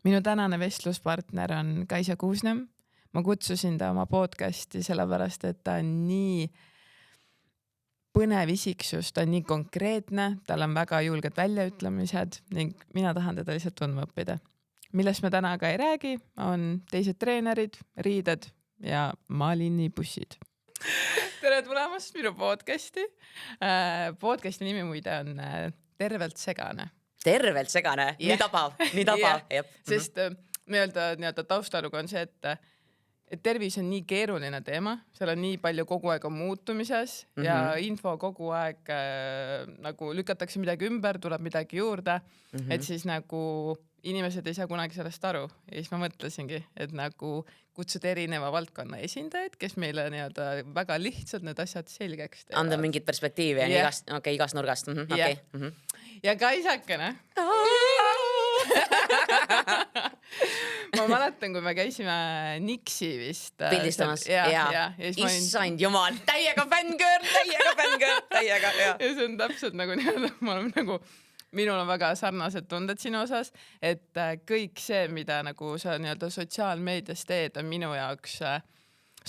Minu tänane vestluspartner on Kaisa Kuusnem. Ma kutsusin ta oma podcasti sellepärast, et ta on nii põnev isiksus, ta on nii konkreetne, tal on väga julged väljaütlemised ning mina tahan teda lihtsalt tundma õppida. Millest me täna ka ei räägi, on teised treenerid, riided ja maalinibussid. Tere tulemast minu podcasti. Podcasti nimi muide on Tervelt segane. Tervelt segane, nii tabav. Sest nii-öelda taustalugu on see, et tervis on nii keeruline teema, seal on nii palju kogu aeg muutumises ja info kogu aeg nagu lükatakse midagi ümber, tuleb midagi juurde, et siis nagu inimesed ei saa kunagi sellest aru. Ja siis ma mõtlesingi, et nagu kutsud erineva valdkonna esindajaid, kes meile nii-öelda väga lihtsalt need asjad selgeks teevad. Anda mingit perspektiivi igast nurgast. Ja Kaisakene. Ma mäletan, kui me käisime Nixi vist pildistamas. Issand jumal, täiega fängör. Ja see on täpselt nagu nii-öelda, ma olen nagu minul on väga sarnased tunded sinu osas, et kõik see, mida nagu sa nii-öelda sotsiaalmeedias teed, on minu jaoks, sa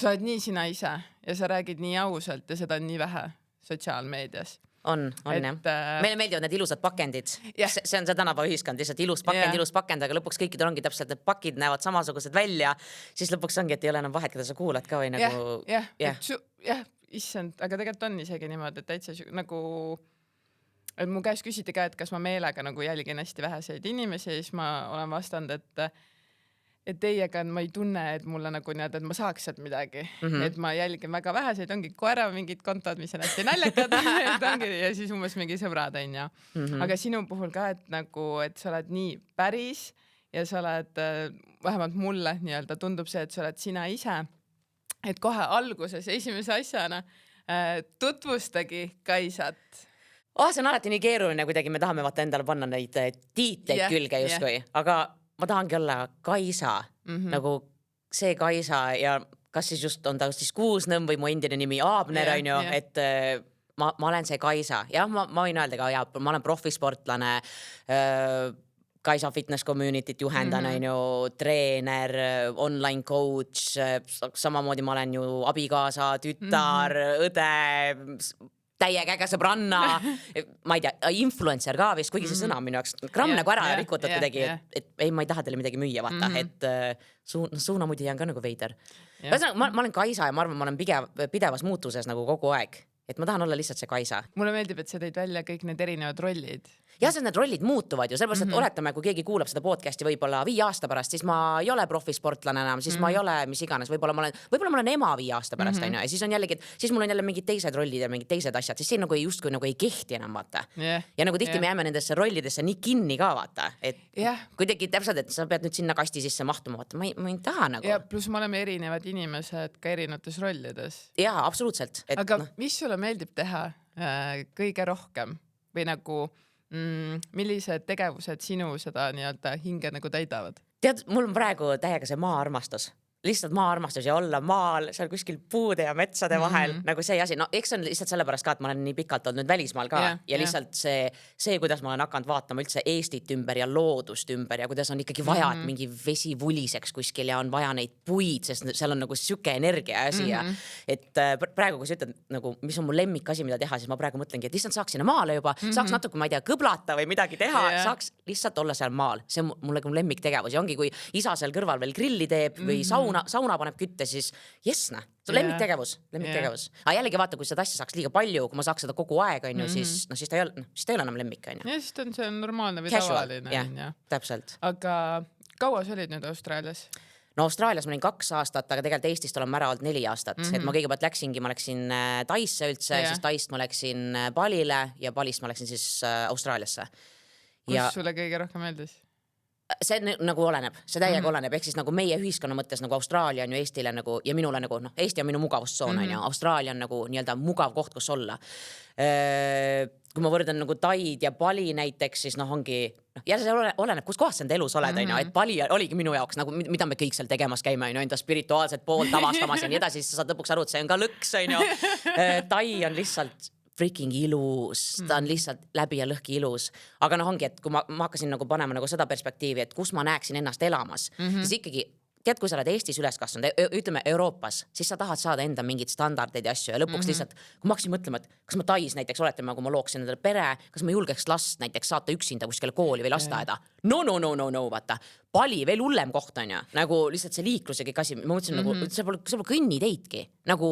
oled nii sina ise ja sa räägid nii ausalt ja seda on nii vähe sotsiaalmeedias. On jah. Meile meeldivad need ilusad pakendid. See on see tänava ühiskond, lihtsalt ilus pakend, aga lõpuks kõikidel ongi täpselt, et pakid näevad samasugused välja, siis lõpuks ongi, et ei ole enam vahet, keda sa kuulad ka või nagu... Jah, issand, aga tegelikult on isegi niimoodi, et täitsa nagu... Et mu käest küsiti ka, et kas ma meelega nagu jälgin hästi väheseid inimesi ja siis ma olen vastanud, et teiega ma ei tunne, et mulle nagu nii-öelda, et ma saaks sealt midagi. Et ma jälgin väga väheseid, ongi koera mingid kontod, mis on hästi naljakad ja siis umbes mingi sõbrad on ja. Aga sinu puhul ka, et nagu, et sa oled nii päris ja sa oled, vähemalt mulle nii-öelda tundub see, et sa oled sina ise, et kohe alguses esimese asjana tutvustagi Kaisat. See on alati nii keeruline, kuidagi me tahame vaata endale panna neid tiitleid külge justkui, aga ma tahangi olla Kaisa, nagu see Kaisa ja kas siis just on ta siis Kuusnõmm või mu endine nimi Aabner on ju, et ma olen see Kaisa. Jah, ma võin öelda ka, ma olen profisportlane, Kaisa fitness community't juhendan on ju, treener, online coach, samamoodi ma olen ju abikaasa, tütar, õde, täiega äge sõbranna, ma ei tea, influencer ka vist, kuigi see sõna minu jaoks gramm nagu ära rikutud kuidagi, et ei, ma ei taha teile midagi müüa, vaata, et suuna muidu jään ka nagu veider. Ma olen Kaisa ja ma arvan, ma olen pidevas muutuses nagu kogu aeg, et ma tahan olla lihtsalt see Kaisa. Mulle meeldib, et sa tõid välja kõik need erinevad rollid. Ja need rollid muutuvad ju, sellepärast, et oletame, kui keegi kuulab seda podcasti võib-olla 5 aasta pärast, siis ma ei ole profisportlane enam, siis ma ei ole mis iganes, võib-olla ma olen ema 5 aasta pärast, ja siis on jällegi, siis mul on jälle mingid teised rollid ja mingid teised asjad, siis siin nagu justkui nagu ei kehti enam, vaata. Ja nagu tihti me jääme nendesse rollidesse nii kinni ka, vaata, et kuidagi täpselt, et sa pead nüüd sinna kasti sisse mahtuma, vaata, ma ei taha nagu. Ja pluss me oleme erinevad inimesed ka erinevates rollides. Jaa, absoluutselt. Aga mis sulle meeldib teha kõige rohkem või nagu millised tegevused sinu seda nii-öelda hinge nagu täidavad? Tead, mul on praegu täiega see maa-armastus. Lihtsalt maa-armastus ja olla maal, seal kuskil puude ja metsade vahel, nagu see asi. No eks on lihtsalt sellepärast ka, et ma olen nii pikalt olnud välismaal ka ja lihtsalt see, kuidas ma olen hakanud vaatama üldse Eestit ümber ja loodust ümber ja kuidas on ikkagi vaja, et mingi vesi vuliseks kuskil ja on vaja neid puid, sest seal on nagu süke energia asi ja et praegu, kui sa ütled, nagu, mis on mu lemmik asi, mida teha, siis ma praegu mõtlengi, et lihtsalt saaks sinna maale juba, saaks natuke, ma ei tea, kõblata või midagi teha, saaks lihtsalt olla seal maal. See on mulle lemmik tegevus ja ongi, kui isa seal kõrval veel grilli teeb või sauna paneb kütte, siis jessna. See on lemmiktegevus. Aga jällegi vaata, kui seda asja saaks liiga palju, kui ma saaks seda kogu aeg, siis ta ei ole enam lemmik. Ja siis see on normaalne või tavaline. Täpselt. Aga kaua sa olid nüüd Austraalias? No Austraalias ma olin 2 aastat, aga tegelikult Eestist olen ära olnud 4 aastat. Et ma kõigepealt ma läksin Taisse üldse, siis Taist ma läksin Balile ja Balist ma läksin siis Austraaliasse. Kus sulle kõige rohkem meeldis? See nagu oleneb, see täiega oleneb, ehk siis nagu meie ühiskonna mõttes nagu Austraalia on ju Eestile nagu, ja minule nagu, Eesti on minu mugavustsoon, on ju, Austraalia on nagu nii-öelda mugav koht, kus olla. Kui ma võrdan nagu Taid ja Bali näiteks, siis ongi, ja see oleneb, kus kohas sa enda elus oled, on ju, et Bali oligi minu jaoks, nagu, mida me kõik seal tegemas käime, on ju, enda spirituaalset poolt avastamas ja nii edasi, siis sa saad lõpuks aru, et see on ka lõks, on ju. Tai on lihtsalt freaking ilus, ta on lihtsalt läbi ja lõhki ilus. Aga noh, ongi, et kui ma hakkasin nagu panema nagu seda perspektiivi, et kus ma näeksin ennast elamas, siis ikkagi tead, kui sa oled Eestis üles kasvanud, ütleme Euroopas, siis sa tahad saada enda mingid standardeid ja asju ja lõpuks lihtsalt, kui ma hakkasin mõtlema, et kas ma Tais näiteks oletame, kui ma looksin endale pere, kas ma julgeks last näiteks saata üksinda kuskile kooli või lasteaeda. No, vaata. Pali, veel hullem koht on ja nagu lihtsalt see liiklus ja kõik asi, ma mõtlesin nagu, see pole kõnniteidki, nagu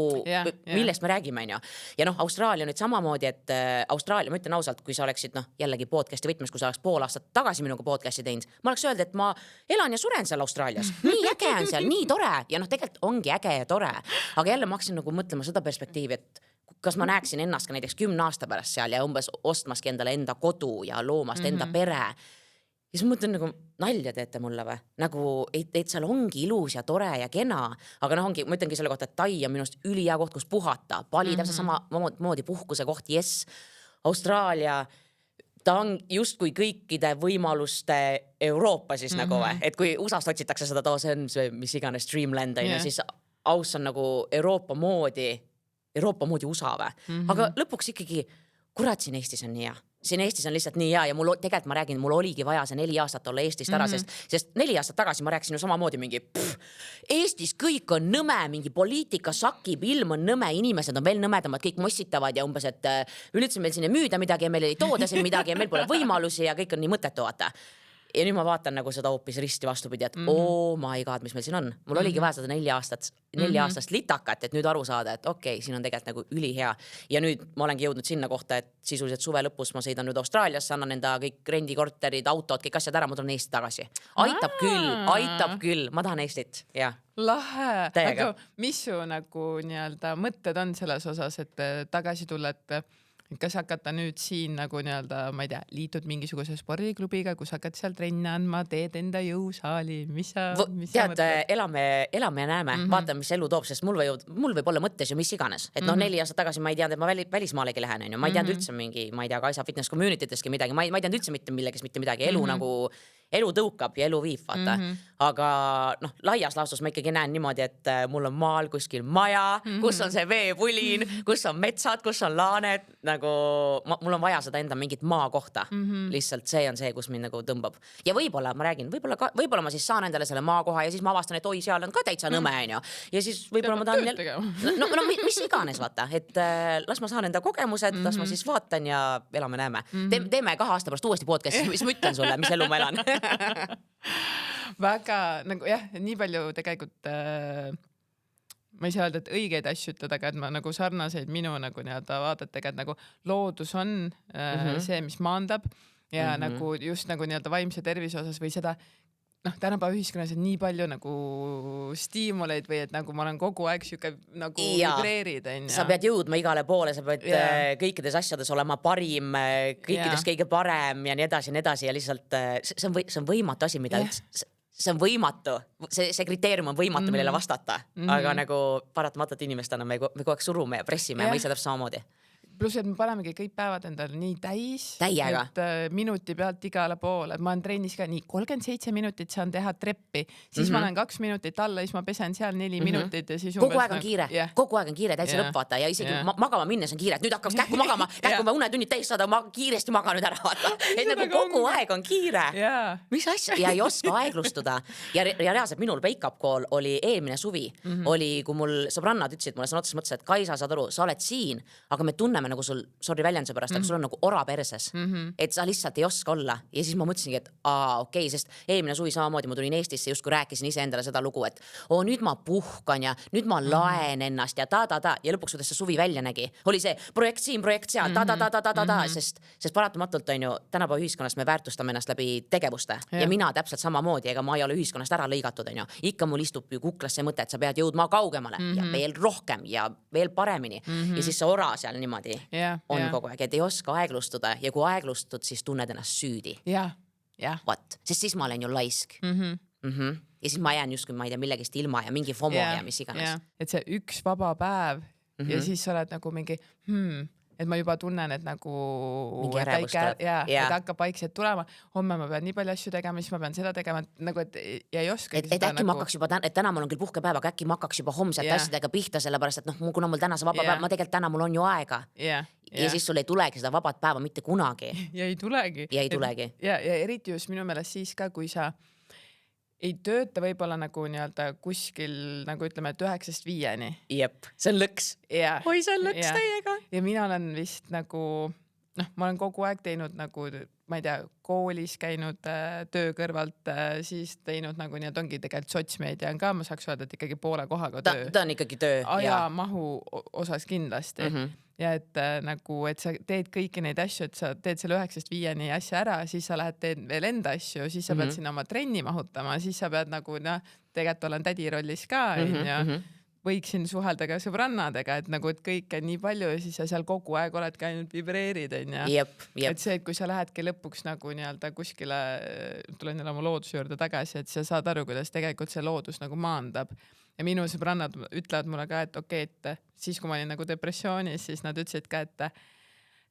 millest me räägime, on ju. Ja noh, Austraalia nüüd samamoodi, et Austraalia, ma ütlen ausalt, kui sa oleksid, noh, jällegi podcasti võtmes, kui sa oleks pool aastat tagasi minuga podcasti teinud, ma oleks öelnud, et ma elan ja suren seal Austraalias. Nii äge on seal, nii tore. Ja noh, tegelikult ongi äge ja tore. Aga jälle ma hakkasin nagu mõtlema seda perspektiivi, et kas ma näeksin ennast ka näiteks 10 aasta pärast seal ja umbes ostmaski endale enda kodu ja loomast enda pere. Ja siis ma mõtlen nagu, nalja teete mulle või? Nagu, et seal ongi ilus ja tore ja kena. Aga noh, ongi, ma ütlengi selle kohta, et Tai on minust ülihea koht, kus puhata. Pali täpselt sama moodi puhkuse koht, yes. Austraalia, ta on justkui kõikide võimaluste Euroopa siis nagu või. Et kui USAst otsitakse seda, see on see, mis iganes Dreamland on ja siis aus on nagu Euroopa moodi USA või. Aga lõpuks ikkagi, kurat, siin Eestis on nii hea. Siin Eestis on lihtsalt nii hea ja mul tegelikult ma räägin, mul oligi vaja see 4 aastat olla Eestist ära, sest 4 aastat tagasi ma rääkisin ju samamoodi mingi Eestis kõik on nõme, mingi poliitika sakib, ilm on nõme, inimesed on veel nõmedamad, kõik mossitavad ja umbes, et üleüldse meil siin ei müüda midagi ja meil ei tooda siin midagi ja meil pole võimalusi ja kõik on nii mõttetu, vaata. Ja nüüd ma vaatan nagu seda hoopis risti vastupidi, et oh my god, mis meil siin on. Mul oligi vaja seda 4 aastast litakat, et nüüd aru saada, et okei, siin on tegelikult nagu ülihea. Ja nüüd ma olengi jõudnud sinna kohta, et sisuliselt suve lõpus ma sõidan nüüd Austraaliasse, annan enda kõik rendikorterid, autod, kõik asjad ära, ma tulen Eesti tagasi. Aitab küll, ma tahan Eestit, jah. Lahe, aga mis su nagu nii-öelda mõtted on selles osas, et tagasi tulla, et kas hakata nüüd siin nagu nii-öelda, ma ei tea, liitud mingisuguse spordiklubiga, kus hakkad seal trenni andma, teed enda jõusaali, mis sa tead, elame ja näeme, vaatame, mis elu toob, sest mul võib olla mõttes ju mis iganes. Et noh, 4 aastat tagasi ma ei teadnud, et ma välismaalegi lähen, ma ei teadnud üldse mingi, ma ei tea, Kaisa fitness communityteski midagi, ma ei teadnud üldse mitte midagi, elu tõukab ja elu viib, vaata. Aga noh, laias laastus ma ikkagi näen niimoodi, et mul on maal kuskil maja, kus on see veepulin, kus on metsad, kus on laaned, nagu mul on vaja seda enda mingit maakohta. Lihtsalt see on see, kus mind nagu tõmbab. Ja võib-olla ma räägin, võib-olla ma siis saan endale selle maakoha ja siis ma avastan, et oi, seal on ka täitsa nõme, on ju. Ja siis võib-olla ma tahan no mis iganes, vaata, et las ma saan enda kogemused, las ma siis vaatan ja elame näeme. Teeme 2 aasta pärast uuesti podcasti, mis ma ütlen sulle, mis elu ma elan. Väga nagu jah, nii palju tegelikult ma ei saa öelda, et õigeid asju ütleda, aga et ma nagu sarnaseid minu nagu nii-öelda vaadetega, et nagu loodus on see, mis maandab ja nagu just nagu nii-öelda vaimse tervise osas või seda noh, tänapäeva ühiskonnas on nii palju nagu stiimuleid või et nagu ma olen kogu aeg siuke nagu vibreerid. Sa pead jõudma igale poole, sa pead kõikides asjades olema parim, kõikides kõige parem ja nii edasi ja lihtsalt see on võimatu asi, mida see on võimatu, see kriteerium on võimatu, millele vastata, aga nagu paratamatult inimestena me kogu aeg surume ja pressime ja ma ise täpselt samamoodi. Pluss, et me panemegi kõik päevad endale nii Täiega. et minuti pealt igale poole. Ma olen trennis ka nii 37 minutit saan teha treppi, siis ma olen 2 minutit alla, siis ma pesen seal 4 minutit ja siis kogu aeg on kiire, kogu aeg on kiire, täitsa lõppvaata ja isegi magama minnes on kiire, et nüüd hakkaks kähku magama, kähku ma unetunnid täis saada, ma kiiresti magan nüüd ära, vaata. Et nagu kogu aeg on kiire. Mis asja? Ja ei oska aeglustuda. Ja reaalselt minul wake-up call oli eelmine suvi, oli, kui mul sõbrannad ütlesid mulle, sõna otseses mõttes, et Kaisa, saad aru, sa oled siin, aga me tunneme nagu sul, sorry väljenduse pärast, aga sul on nagu ora perses, et sa lihtsalt ei oska olla. Ja siis ma mõtlesingi, et okei, sest eelmine suvi samamoodi ma tulin Eestisse, justkui rääkisin ise endale seda lugu, et nüüd ma puhkan ja nüüd ma laen ennast ja ja lõpuks kuidas see suvi välja nägi. Oli see projekt siin, projekt seal, sest paratamatult on ju tänapäeva ühiskonnas me väärtustame ennast läbi tegevuste ja mina täpselt samamoodi, ega ma ei ole ühiskonnast ära lõigatud, on ju. Ikka mul istub ju kuklas see mõte, et sa pead jõudma kaugemale ja veel rohkem ja veel paremini ja siis see ora seal niimoodi on kogu aeg, et ei oska aeglustuda ja kui aeglustud, siis tunned ennast süüdi. What? Sest siis ma olen ju laisk. Ja siis ma jään justkui, ma ei tea, millegist ilma ja mingi FOMO ja mis iganes. Et see üks vaba päev ja siis sa oled nagu mingi et ma juba tunnen, et nagu et hakkab vaikselt tulema. Homme ma pean nii palju asju tegema, siis ma pean seda tegema, nagu et ja ei oska. Et äkki ma hakkaks juba, et täna mul on küll puhkepäev, aga äkki ma hakkaks juba homsed asjadega pihta, sellepärast, et noh, kuna mul täna see vaba päev, ma tegelikult täna mul on ju aega. ja siis sul ei tulegi seda vabat päeva mitte kunagi. Ja ei tulegi. Ja eriti just minu meelest siis ka, kui sa ei tööta võib-olla nagu nii-öelda kuskil nagu ütleme, et 9-5. Jep, see on lõks. Oi, see on lõks täiega. Ja mina olen vist nagu, ma olen kogu aeg teinud nagu, ma ei tea, koolis käinud töö kõrvalt, siis teinud nagu nii-öelda ongi tegelikult sotsmeedia on ka, ma saaks öelda, et ikkagi poole kohaga töö. Ta on ikkagi töö. Aja mahu osas kindlasti. Ja et nagu, et sa teed kõiki neid asju, et sa teed selle 9-5 asja ära, siis sa lähed teed veel enda asju, siis sa pead sinna oma trenni mahutama, siis sa pead nagu, tegelikult olen tädi rollis ka, võiksin suhelda ka sõbrannadega, et nagu, et kõike nii palju ja siis sa seal kogu aeg oled ka ainult vibreerid, et see, et kui sa lähedki lõpuks nagu nii-öelda kuskile, tulen jälle oma looduse juurde tagasi, et sa saad aru, kuidas tegelikult see loodus nagu maandab. Ja minu sõbrannad ütlevad mulle ka, et okei, et siis kui ma olin nagu depressioonis, siis nad ütlesid ka,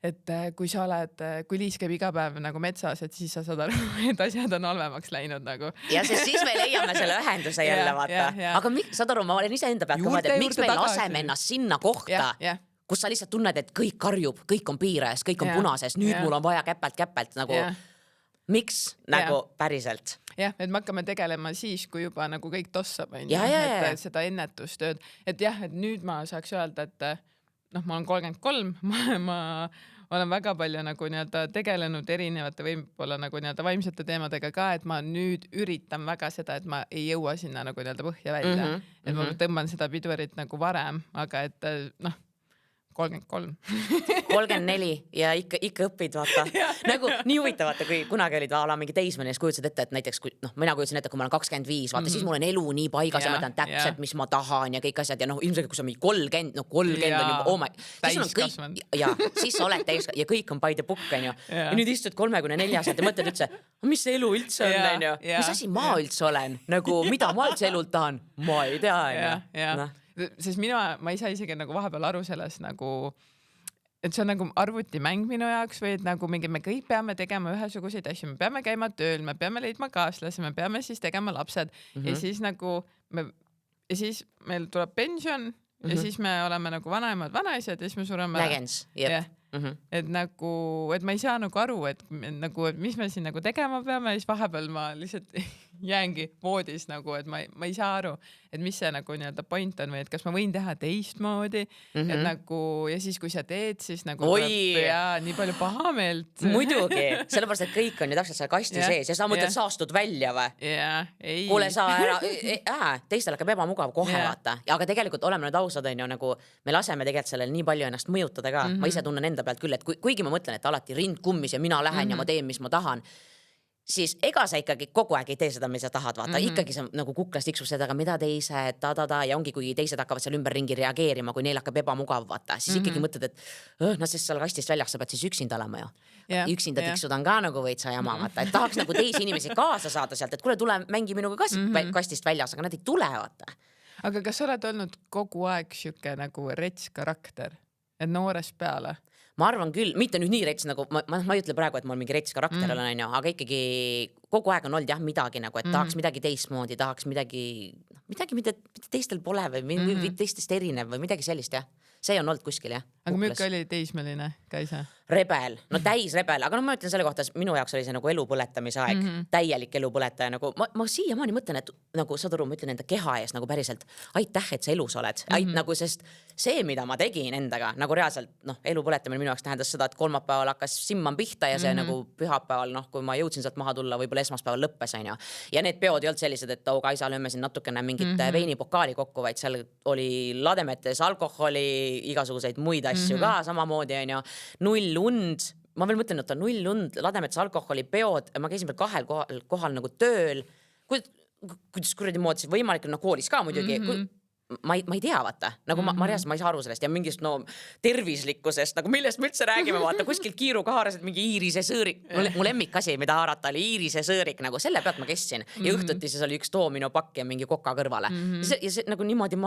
et kui sa oled, kui Liis käib iga päev nagu metsas, et siis sa saad aru, et asjad on halvemaks läinud nagu. Ja siis me leiame selle ühenduse jälle, vaata. Aga saad aru, ma olen ise enda pealt mõelda, et miks me laseme ennast sinna kohta, kus sa lihtsalt tunned, et kõik karjub, kõik on piires, kõik on punases, nüüd mul on vaja käpelt nagu miks nagu päriselt? Et me hakkame tegelema siis, kui juba nagu kõik tossab, et seda ennetustööd. Et et nüüd ma saaks öelda, et ma olen 33, ma olen väga palju nagu nii-öelda tegelenud erinevate võib-olla nagu nii-öelda vaimsete teemadega ka, et ma nüüd üritan väga seda, et ma ei jõua sinna nagu nii-öelda põhja välja. Et ma tõmban seda pidurit nagu varem, aga et 33. 34 ja ikka õpid, vaata. Nagu nii huvitavate, kui kunagi olid mingi teismeline, siis kujutasid ette, et näiteks kui, mina kujutasin ette, kui ma olen 25, vaata, siis mul on elu nii paigas ja ma tean täpselt, mis ma tahan ja kõik asjad ja ilmselt, kui sa mingi 30, 30 on juba, täiskasvanud. Ja siis sa oled täiskasvanud ja kõik on by the book, on ju. Ja nüüd istud 34-aastalt ja mõtled üldse, mis see elu üldse on, on ju? Mis asi ma üldse olen? Nagu, mida ma üldse elult tahan? Ma ei tea, on ju. Sest ma ei saa isegi nagu vahepeal aru selles nagu, et see on nagu arvutimäng minu jaoks või et nagu mingi me kõik peame tegema ühesuguseid asju, me peame käima tööl, me peame leidma kaaslasi, me peame siis tegema lapsed ja siis nagu siis meil tuleb pension ja siis me oleme nagu vanaemad, vanaisad ja siis me sureme. Lägens, jep. Et nagu, et ma ei saa nagu aru, et nagu, et mis me siin nagu tegema peame ja siis vahepeal ma lihtsalt jäängi voodis nagu, et ma ei saa aru, et mis see nagu nii-öelda point on või et kas ma võin teha teistmoodi, et nagu ja siis kui sa teed, siis nagu nii palju pahameelt. Muidugi, sellepärast, et kõik on ju täpselt seal kasti sees ja sa mõtled, saastud välja või? Kuule, sa ära, teistel hakkab ebamugav kohe vaata, aga tegelikult oleme nüüd ausad, on ju, nagu me laseme tegelikult sellel nii palju ennast mõjutada ka, ma ise tunnen enda pealt küll, et kuigi ma mõtlen, et alati rind kummis ja mina lähen ja ma teen, mis ma tahan, siis ega sa ikkagi kogu aeg ei tee seda, mis sa tahad, vaata, ikkagi sa nagu kuklas tiksub seda, aga mida teised, ja ongi, kui teised hakkavad seal ümberringi reageerima, kui neil hakkab ebamugav, vaata, siis ikkagi mõtled, et sest seal kastist väljaks sa pead siis üksinda olema ju. Üksinda tiksud on ka nagu võid sa jama, vaata, et tahaks nagu teisi inimesi kaasa saada sealt, et kuule, tule mängi minuga kastist väljas, aga nad ei tule, vaata. Aga kas sa oled olnud kogu aeg siuke nagu rets karakter, et noorest peale? Ma arvan küll, mitte nüüd nii rets, nagu ma ei ütle praegu, et mul mingi rets karakter olen, aga ikkagi kogu aeg on olnud midagi nagu, et tahaks midagi teistmoodi, tahaks midagi, mida teistel pole või teistest erinev või midagi sellist, See on olnud kuskil, Aga milline oli teismeline Kaisa? Rebel, täis rebel, aga ma ütlen selle kohta, minu jaoks oli see nagu elu põletamise aeg, täielik elu põletaja, nagu ma siiamaani mõtlen, et nagu saad aru, ma ütlen enda keha ees nagu päriselt, aitäh, et sa elus oled, nagu sest see, mida ma tegin endaga, nagu reaalselt, elu põletamine minu jaoks tähendas seda, et kolmapäeval hakkas simman pihta ja see nagu pühapäeval, kui ma jõudsin sealt maha tulla, võib-olla esmaspäeval lõppes, on ju. Ja need peod ei olnud sellised, et Kaisa lööme siin natukene mingit veinipokaali kokku, vaid seal oli lademetes alkoholi, igasuguseid muid asju ka samamoodi, on ju. 0 und, ma veel mõtlen, et on 0 und, lademetes alkoholi peod, ma käisin veel 2 kohal nagu tööl, kuidas kuradi moodi võimalik on koolis ka muidugi, ma ei tea, vaata, nagu ma reaalselt ma ei saa aru sellest ja mingist tervislikkusest, nagu millest me üldse räägime, vaata, kuskil kiiruga haarasid mingi iirise sõõrik, mu lemmikasi, mida haarata oli iirise sõõrik, nagu selle pealt ma kestsin ja õhtuti siis oli üks doomino-pakk ja mingi koka kõrvale ja see nagu niimoodi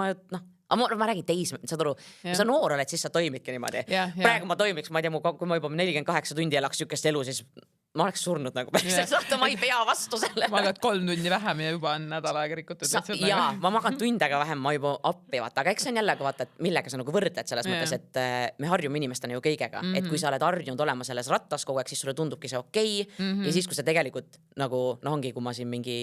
aga ma räägin saad aru, kui sa noor oled, siis sa toimidki niimoodi. Praegu ma toimiks, ma ei tea, kui ma juba 48 tundi elaks sükest elu, siis ma oleks surnud nagu päriselt, ma ei pea vastu selle. Magad 3 tundi vähem ja juba on nädal aega rikutud. Jaa, ma magan tundega vähem, ma juba appi vaata, aga eks see on jälle, vaata, et millega sa nagu võrdled selles mõttes, et me harjume inimestena ju kõigega, et kui sa oled harjunud olema selles rattas kogu aeg, siis sulle tundubki see okei. Ja siis, kui sa tegelikult nagu, ongi, kui ma siin mingi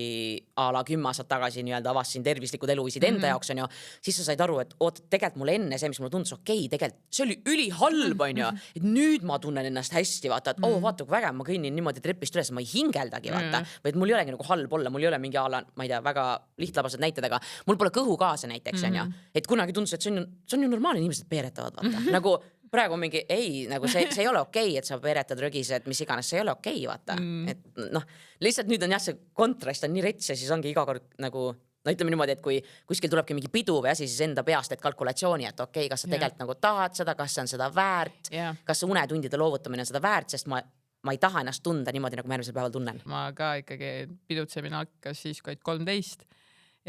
a la 10 aastat tagasi nii-öelda avastasin tervislikud eluviisid enda jaoks on ju, siis sa said aru, et tegelikult mulle enne see, mis mulle tundus okei, tegelikult see oli ülihalb on ju, et nüüd ma tunnen ennast hästi, vaata, et vaata, kui vägev ma kõnnin niimoodi trepist üles, ma ei hingeldagi, vaata, vaid mul ei olegi nagu halb olla, mul ei ole mingi ala, ma ei tea, väga lihtlabased näited, aga mul pole kõhu kaasa näiteks, on ju, et kunagi tundus, et see on ju normaalne, inimesed peeretavad, vaata, nagu praegu mingi, ei, nagu see ei ole okei, et sa peeretad rögised, mis iganes, see ei ole okei, vaata, et noh, lihtsalt nüüd on jah, see kontrast on nii rets ja siis ongi iga kord nagu, no ütleme niimoodi, et kui kuskil tulebki mingi pidu või asi, siis enda peast, et kalkulatsiooni, et okei, kas sa tegelikult nagu tahad seda, kas see on seda väärt, kas see unetundide loovutamine on seda väärt, sest ma ei taha ennast tunda niimoodi, nagu ma järgmisel päeval tunnen. Ma ka ikkagi pidutsemine hakkas siis, kui 13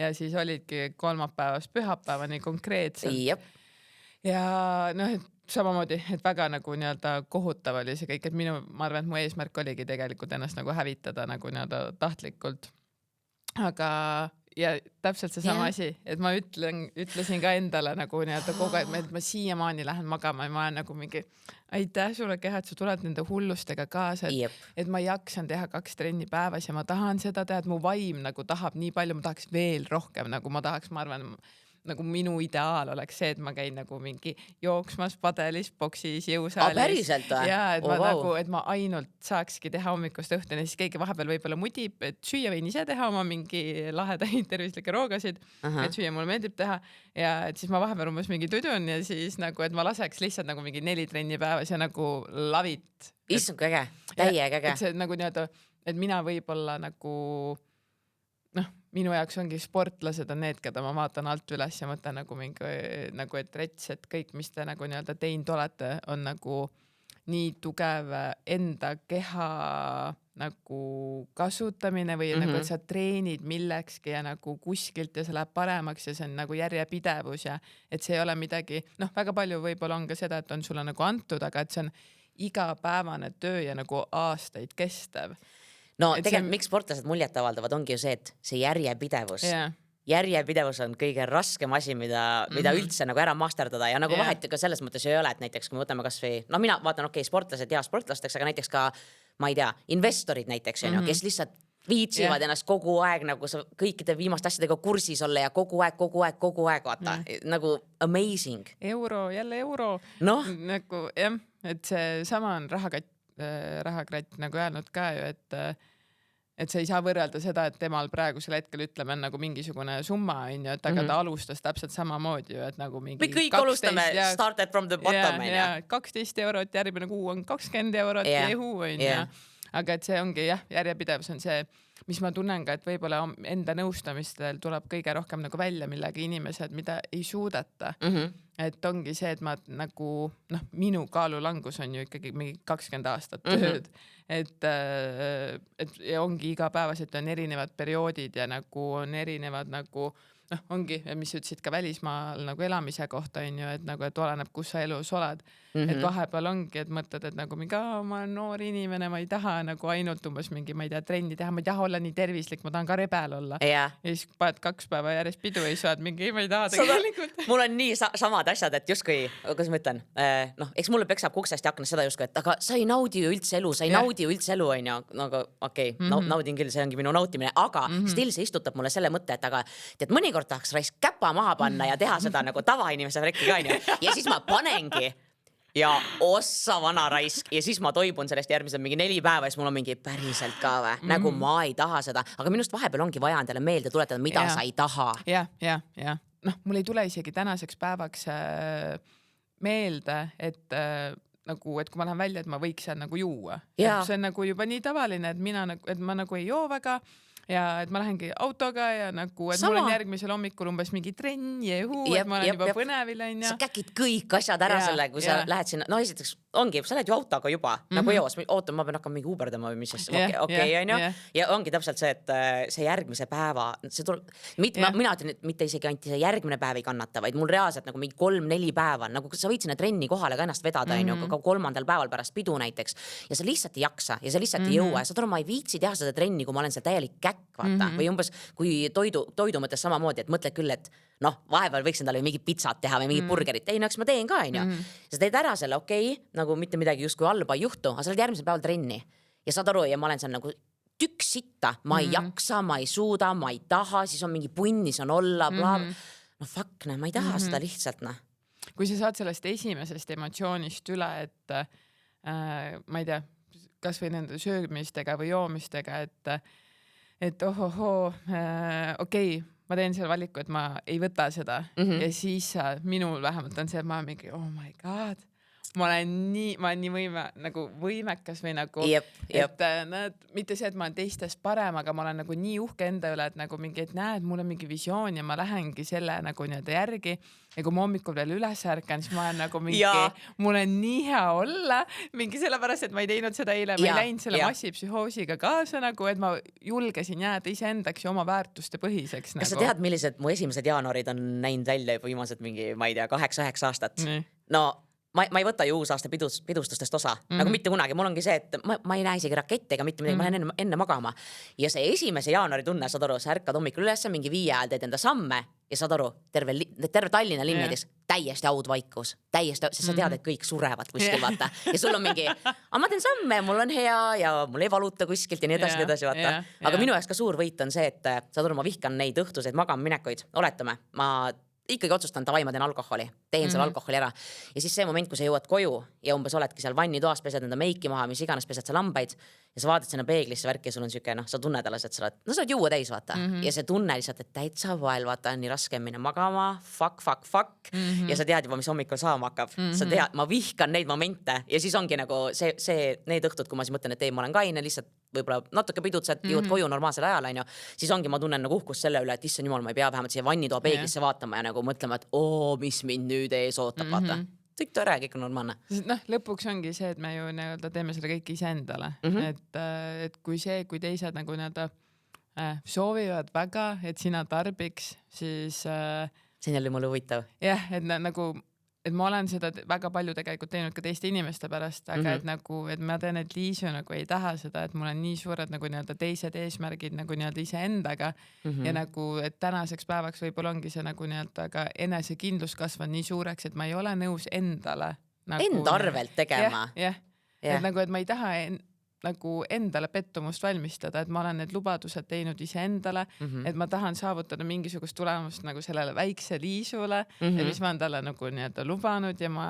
ja siis olidki kolmapäevast pühapäevani konkreetselt. Jep. Ja noh, et samamoodi, et väga nagu nii-öelda kohutav oli see kõik, et ma arvan, et mu eesmärk oligi tegelikult ennast nagu hävitada nagu nii-öelda tahtlikult. Aga ja täpselt see sama asi, et ma ütlesin ka endale nagu nii-öelda kogu aeg, et ma siiamaani lähen magama ja ma olen nagu mingi aitäh sulle keha, et sa tuled nende hullustega kaasa, et ma jaksan teha 2 trenni päevas ja ma tahan seda teha, et mu vaim nagu tahab nii palju, ma tahaks veel rohkem, nagu ma tahaks, ma arvan, nagu minu ideaal oleks see, et ma käin nagu mingi jooksmas, padelis, boksis, jõusaalis. Päriselt või? Ja, et ma nagu, et ma ainult saakski teha hommikust õhtuni, siis keegi vahepeal võib-olla mudib, et süüa võin ise teha oma mingi lahedaid tervislikke roogasid, et süüa mulle meeldib teha ja et siis ma vahepeal umbes mingi tudun ja siis nagu, et ma laseks lihtsalt nagu mingi 4 trenni päevas ja nagu lavit. Issand käge, täiega käge. Et see nagu nii-öelda, et mina võib-olla nagu noh, minu jaoks ongi sportlased on need, keda ma vaatan alt üles ja mõtlen nagu mingi, nagu et rets, et kõik, mis te nagu nii-öelda teinud olete, on nagu nii tugev enda keha nagu kasutamine või nagu, et sa treenid millekski ja nagu kuskilt ja see läheb paremaks ja see on nagu järjepidevus ja et see ei ole midagi, noh, väga palju võib-olla on ka seda, et on sulle nagu antud, aga et see on igapäevane töö ja nagu aastaid kestev. No tegelikult miks sportlased muljet avaldavad, ongi ju see, et see järjepidevus. Järjepidevus on kõige raskem asi, mida üldse nagu ära masterdada ja nagu vahet ka selles mõttes ei ole, et näiteks kui me võtame kas või, no mina vaatan sportlased ja sportlasteks, aga näiteks ka, ma ei tea, investorid näiteks, kes lihtsalt viitsivad ennast kogu aeg nagu kõikide viimaste asjadega kursis olla ja kogu aeg, vaata, nagu amazing. Jälle euro. Noh. Nagu jah, et see sama on rahakratt nagu öelnud ka ju, et sa ei saa võrrelda seda, et temal praegusel hetkel ütleme on nagu mingisugune summa on ju, et aga ta alustas täpselt samamoodi ju, et nagu mingi me kõik alustame started from the bottom on ju. 12 €, järgmine kuu on 20 € jehu on ju. Aga et see ongi jah, järjepidevus on see, mis ma tunnen ka, et võib-olla enda nõustamistel tuleb kõige rohkem nagu välja millega inimesed, mida ei suudeta. Et ongi see, et ma nagu, noh, minu kaalulangus on ju ikkagi mingi 20 aastat tööd. Et ongi igapäevaselt on erinevad perioodid ja nagu on erinevad nagu, noh, ongi, mis ütlesid ka välismaal nagu elamise kohta on ju, et nagu, et oleneb, kus sa elus oled. Et vahepeal ongi, et mõtled, et nagu mingi, ma olen noor inimene, ma ei taha nagu ainult umbes mingi, ma ei tea, trenni teha, ma ei taha olla nii tervislik, ma tahan ka rebel olla. Ja siis paned 2 päeva järjest pidu ja siis oled mingi, ma ei taha tegelikult. Mul on nii samad asjad, et justkui, kuidas ma ütlen, noh, eks mulle peksab kuksest ja hakkas seda justkui, et aga sa ei naudi ju üldse elu, on ju, nagu okei, naudin küll, see ongi minu nautimine, aga still see istutab mulle selle mõtte, et aga tead, mõnikord tahaks raisk käpa maha panna ja teha seda nagu tavainimese vrekki ka on ju. Ja siis ma panengi ja ossa vana raisk ja siis ma toibun sellest järgmisel mingi 4 päeva ja siis mul on mingi päriselt ka või, nagu ma ei taha seda, aga minust vahepeal ongi vaja endale meelde tuletada, mida sa ei taha. Ja. Noh, mul ei tule isegi tänaseks päevaks meelde, et nagu, et kui ma lähen välja, et ma võiks seal nagu juua. See on nagu juba nii tavaline, et ma nagu ei joo väga. ja et ma lähengi autoga ja nagu, et Sama. mul on järgmisel hommikul umbes mingi trenn ja et ma olen juba põnevil onja. Sa käkid kõik asjad ära selle, kui sa lähed sinna, no esiteks ongi, sa lähed ju autoga juba nagu joos, oota, ma pean hakkama mingi uberdama või mis siis, okei, onju. Ja ongi täpselt see, et see järgmise päeva, see tuleb, mina ütlen, et mitte isegi ainult see järgmine päev ei kannata, vaid mul reaalselt nagu mingi 3-4 päeva, nagu sa võid sinna trenni kohale ka ennast vedada, onju, ka 3. päeval pärast pidu näiteks. Ja sa lihtsalt ei jaksa ja sa lihtsalt ei jõua ja saad aru, ma ei viitsi teha seda trenni, kui ma olen seal täielik käkk, vaata. Või umbes, kui toidu mõttes samamoodi, et mõtled küll, et noh, vahepeal võiks endale mingi pitsat teha või mingi burgerit. Ei, no eks ma teen ka, onju. Sa teed ära selle, okei, nagu mitte midagi justkui halba ei juhtu, aga sa oled järgmisel päeval trenni ja saad aru, ja ma olen seal nagu tükk sitta, ma ei jaksa, ma ei suuda, ma ei taha, siis on mingi punnis on olla, no fuck, ma ei taha seda lihtsalt, noh. Kui sa saad sellest esimesest emotsioonist üle, et ma ei tea, kas või nende söömistega või joomistega, et ohohoo, okei, ma teen selle valiku, et ma ei võta seda ja siis minul vähemalt on see, et ma olen mingi, oh my god, ma olen nii võimekas või nagu, et mitte see, et ma olen teistest parem, aga ma olen nagu nii uhke enda üle, et nagu mingi, et näed, mul on mingi visioon ja ma lähengi selle nagu nii-öelda järgi ja kui ma hommikul veel üles ärkan, siis ma olen nagu mingi, mul on nii hea olla, mingi sellepärast, et ma ei teinud seda eile, ma ei läinud selle massipsühhoosiga kaasa nagu, et ma julgesin jääda iseendaks ja oma väärtuste põhiseks. Kas sa tead, millised mu esimesed jaanuarid on näinud välja juba viimased mingi, ma ei tea, 8-9 aastat? No ma ei võta ju uusaasta pidustustest osa, nagu mitte kunagi, mul ongi see, et ma ei näe isegi rakette ega mitte midagi, ma lähen enne magama. Ja see 1. jaanuari tunne, saad aru, sa ärkad hommikul üles, mingi 5 ajal teed enda samme ja saad aru, terve Tallinna linn näiteks täiesti haudvaikus, sest sa tead, et kõik surevad kuskil, vaata. Ja sul on mingi, aga ma teen samme, mul on hea ja mul ei valuta kuskilt ja nii edasi, vaata. Aga minu jaoks ka suur võit on see, et saad aru, ma vihkan neid õhtuseid magama minekuid, oletame, ma ikkagi otsustan, tavai, ma teen alkoholi, teen selle alkoholi ära. Ja siis see moment, kui sa jõuad koju ja umbes oledki seal vannitoas, pesed enda meiki maha, mis iganes, pesed sa lambaid ja sa vaatad sinna peeglisse värki ja sul on siuke, noh, sa tunned alles, et sa oled juua täis, vaata. Ja see tunne lihtsalt, et täitsa vael, vaata, on nii raske minna magama, fuck. Ja sa tead juba, mis hommikul saama hakkab. Sa tead, ma vihkan neid momente ja siis ongi nagu need õhtud, kui ma siis mõtlen, et ei, ma olen kaine, lihtsalt võib-olla natuke pidutsed, jõud koju normaalsel ajal, onju. Siis ongi, ma tunnen nagu uhkust selle üle, et issand jumal, ma ei pea vähemalt siia vannitoa peeglisse vaatama ja nagu mõtlema, et mis mind nüüd ees ootab, vaata. Kõik tore, kõik on normaalne. Noh, lõpuks ongi see, et me ju nii-öelda teeme selle kõik iseendale. Et kui teised nagu nii-öelda soovivad väga, et sina tarbiks, siis see on jälle mulle huvitav. Jah, et nagu et ma olen seda väga palju tegelikult teinud ka teiste inimeste pärast, aga et nagu, et ma teen, et Liisu nagu ei taha seda, et mul on nii suured nagu nii-öelda teised eesmärgid nagu nii-öelda iseendaga ja nagu, et tänaseks päevaks võib-olla ongi see nagu nii-öelda ka enesekindlus kasvanud nii suureks, et ma ei ole nõus endale nagu, enda arvelt tegema. Et nagu, et ma ei taha nagu endale pettumust valmistada, et ma olen need lubadused teinud iseendale, et ma tahan saavutada mingisugust tulemust nagu sellele väikse Liisule, et mis ma olen talle nagu nii-öelda lubanud ja ma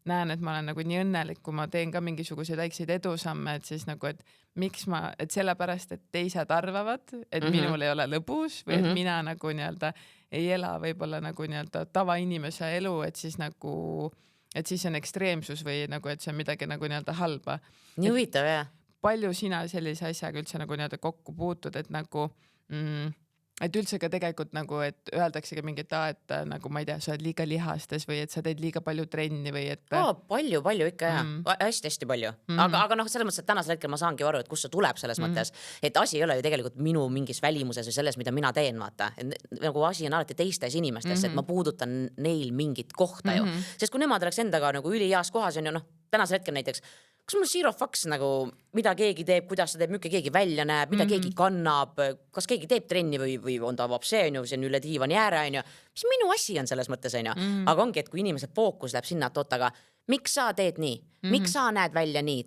näen, et ma olen nagu nii õnnelik, kui ma teen ka mingisuguseid väikseid edusamme, et siis nagu, et miks et sellepärast, et teised arvavad, et minul ei ole lõbus või et mina nagu nii-öelda ei ela võib-olla nagu nii-öelda tavainimese elu, et siis nagu, et siis on ekstreemsus või nagu, et see on midagi nagu nii-öelda halba. Nii huvitav, jah. Palju sina sellise asjaga üldse nagu nii-öelda kokku puutud, et nagu, et üldse ka tegelikult nagu, et öeldaksegi mingi, et nagu ma ei tea, sa oled liiga lihastes või et sa teed liiga palju trenni või et... Palju ikka, jah. Hästi palju. Aga noh, selles mõttes, et tänasel hetkel ma saangi aru, et kust see tuleb selles mõttes, et asi ei ole ju tegelikult minu mingis välimuses või selles, mida mina teen, vaata. Nagu asi on alati teistes inimestes, et ma puudutan neil mingit kohta ju. Sest kui nemad oleks endaga nagu üliheas kohas, on ju, noh, tänasel hetkel näiteks, kas mul zero fucks nagu, mida keegi teeb, kuidas ta teeb, milline keegi välja näeb, mida keegi kannab, kas keegi teeb trenni või on ta vab see, on ju, see on üle diivani ääre, on ju, mis minu asi on selles mõttes, on ju. Aga ongi, et kui inimese fookus läheb sinna, et oot, aga miks sa teed nii? Miks sa näed välja nii?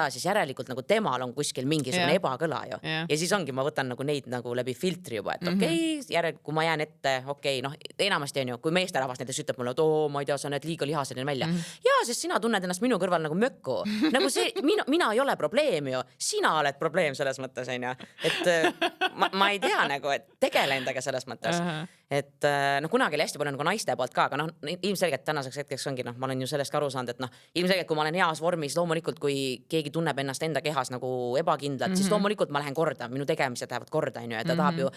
Siis järelikult nagu temal on kuskil mingisugune ebakõla ju. Ja siis ongi, ma võtan nagu neid nagu läbi filtri juba, et kui ma jään ette, noh, enamasti on ju, kui meesterahvas näiteks ütleb mulle, et ma ei tea, sa näed liiga lihaseline välja. Ja, sest sina tunned ennast minu kõrval nagu mökku. Nagu see, mina ei ole probleem ju. Sina oled probleem selles mõttes, on ju. Et ma ei tea nagu, et tegele endaga selles mõttes. Et kunagi oli hästi palju nagu naiste poolt ka, aga noh, ilmselgelt tänaseks hetkeks ongi, noh, ma olen ju sellest ka aru saanud, et noh, ilmselgelt kui ma olen heas vormis, loomulikult kui keegi tunneb ennast enda kehas nagu ebakindlalt, siis loomulikult ma lähen korda, minu tegemised lähevad korda, onju, ja ta tahab ju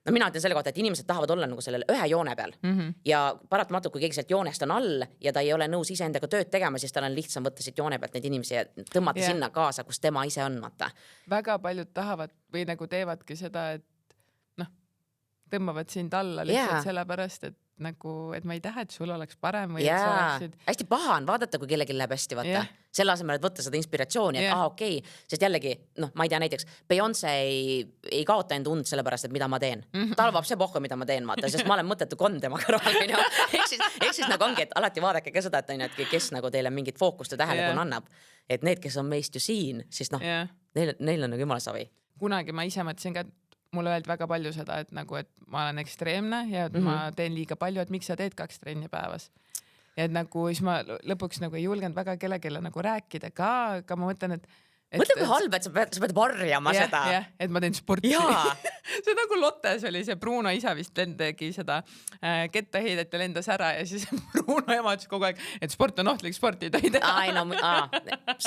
no mina ütlen selle kohta, et inimesed tahavad olla nagu sellele ühe joone peal ja paratamatult, kui keegi sealt joonest on all ja ta ei ole nõus iseendaga tööd tegema, siis tal on lihtsam võtta siit joone pealt neid inimesi ja tõmmata sinna kaasa, kus tema ise on, vaata. Väga paljud tahavad või nagu teevadki seda, et noh, tõmbavad sind alla lihtsalt sellepärast, et nagu, et ma ei taha, et sul oleks parem või et sa oleksid... Hästi paha on vaadata, kui kellelgi läheb hästi, vaata. Selle asemel, et võtta seda inspiratsiooni, et okei, sest jällegi, noh, ma ei tea, näiteks Beyoncé ei kaota enda und sellepärast, et mida ma teen. Tal vab see pohku, mida ma teen, vaata, sest ma olen mõttetu konn tema kõrval. Ehk siis nagu ongi, et alati vaadake ka seda, et kes nagu teile mingit fookust ja tähelepanu annab. Et need, kes on meist ju siin, siis noh, neil on nagu jumala savi. Kunagi ma ise mõtlesin ka, mulle öeldi väga palju seda, et nagu, et ma olen ekstreemne ja et ma teen liiga palju, et miks sa teed 2 trenni päevas. Ja et nagu, siis ma lõpuks nagu ei julgenud väga kellelegi nagu rääkida ka, aga ma mõtlen, et mõtle, kui halb, et sa pead varjama seda. Jah, et ma teen sporti. See nagu Lottes oli see Bruno isa vist tegi seda kettaheidet ja lendas ära ja siis Bruno ema ütles kogu aeg, et sport on ohtlik, sporti ei tohi teha.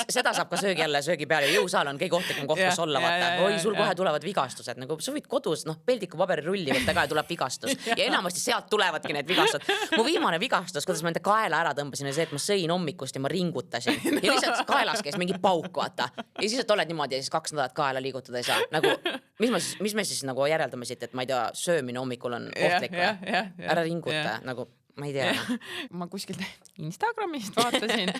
Seda saab ka söögi alla ja söögi peale. Jõusaal on kõige ohtlikum koht, kus olla, vaata. Oi, sul kohe tulevad vigastused. Nagu sa võid kodus, noh, peldiku paberirulli võtta ka ja tuleb vigastus. Ja enamasti sealt tulevadki need vigastused. Mu viimane vigastus, kuidas ma enda kaela ära tõmbasin ja see, et ma sõin hommikust ja ma ringutasin. Ja lihtsalt kaelas käis mingi pauk, vaata. Ja siis, et oled niimoodi ja siis 2 nädalat kaela liigutada ei saa. Nagu, mis me siis nagu järeldame siit, et ma ei tea, söömine hommikul on ohtlik või? Ära ringuta, nagu ma ei tea. Ma kuskilt Instagramist vaatasin.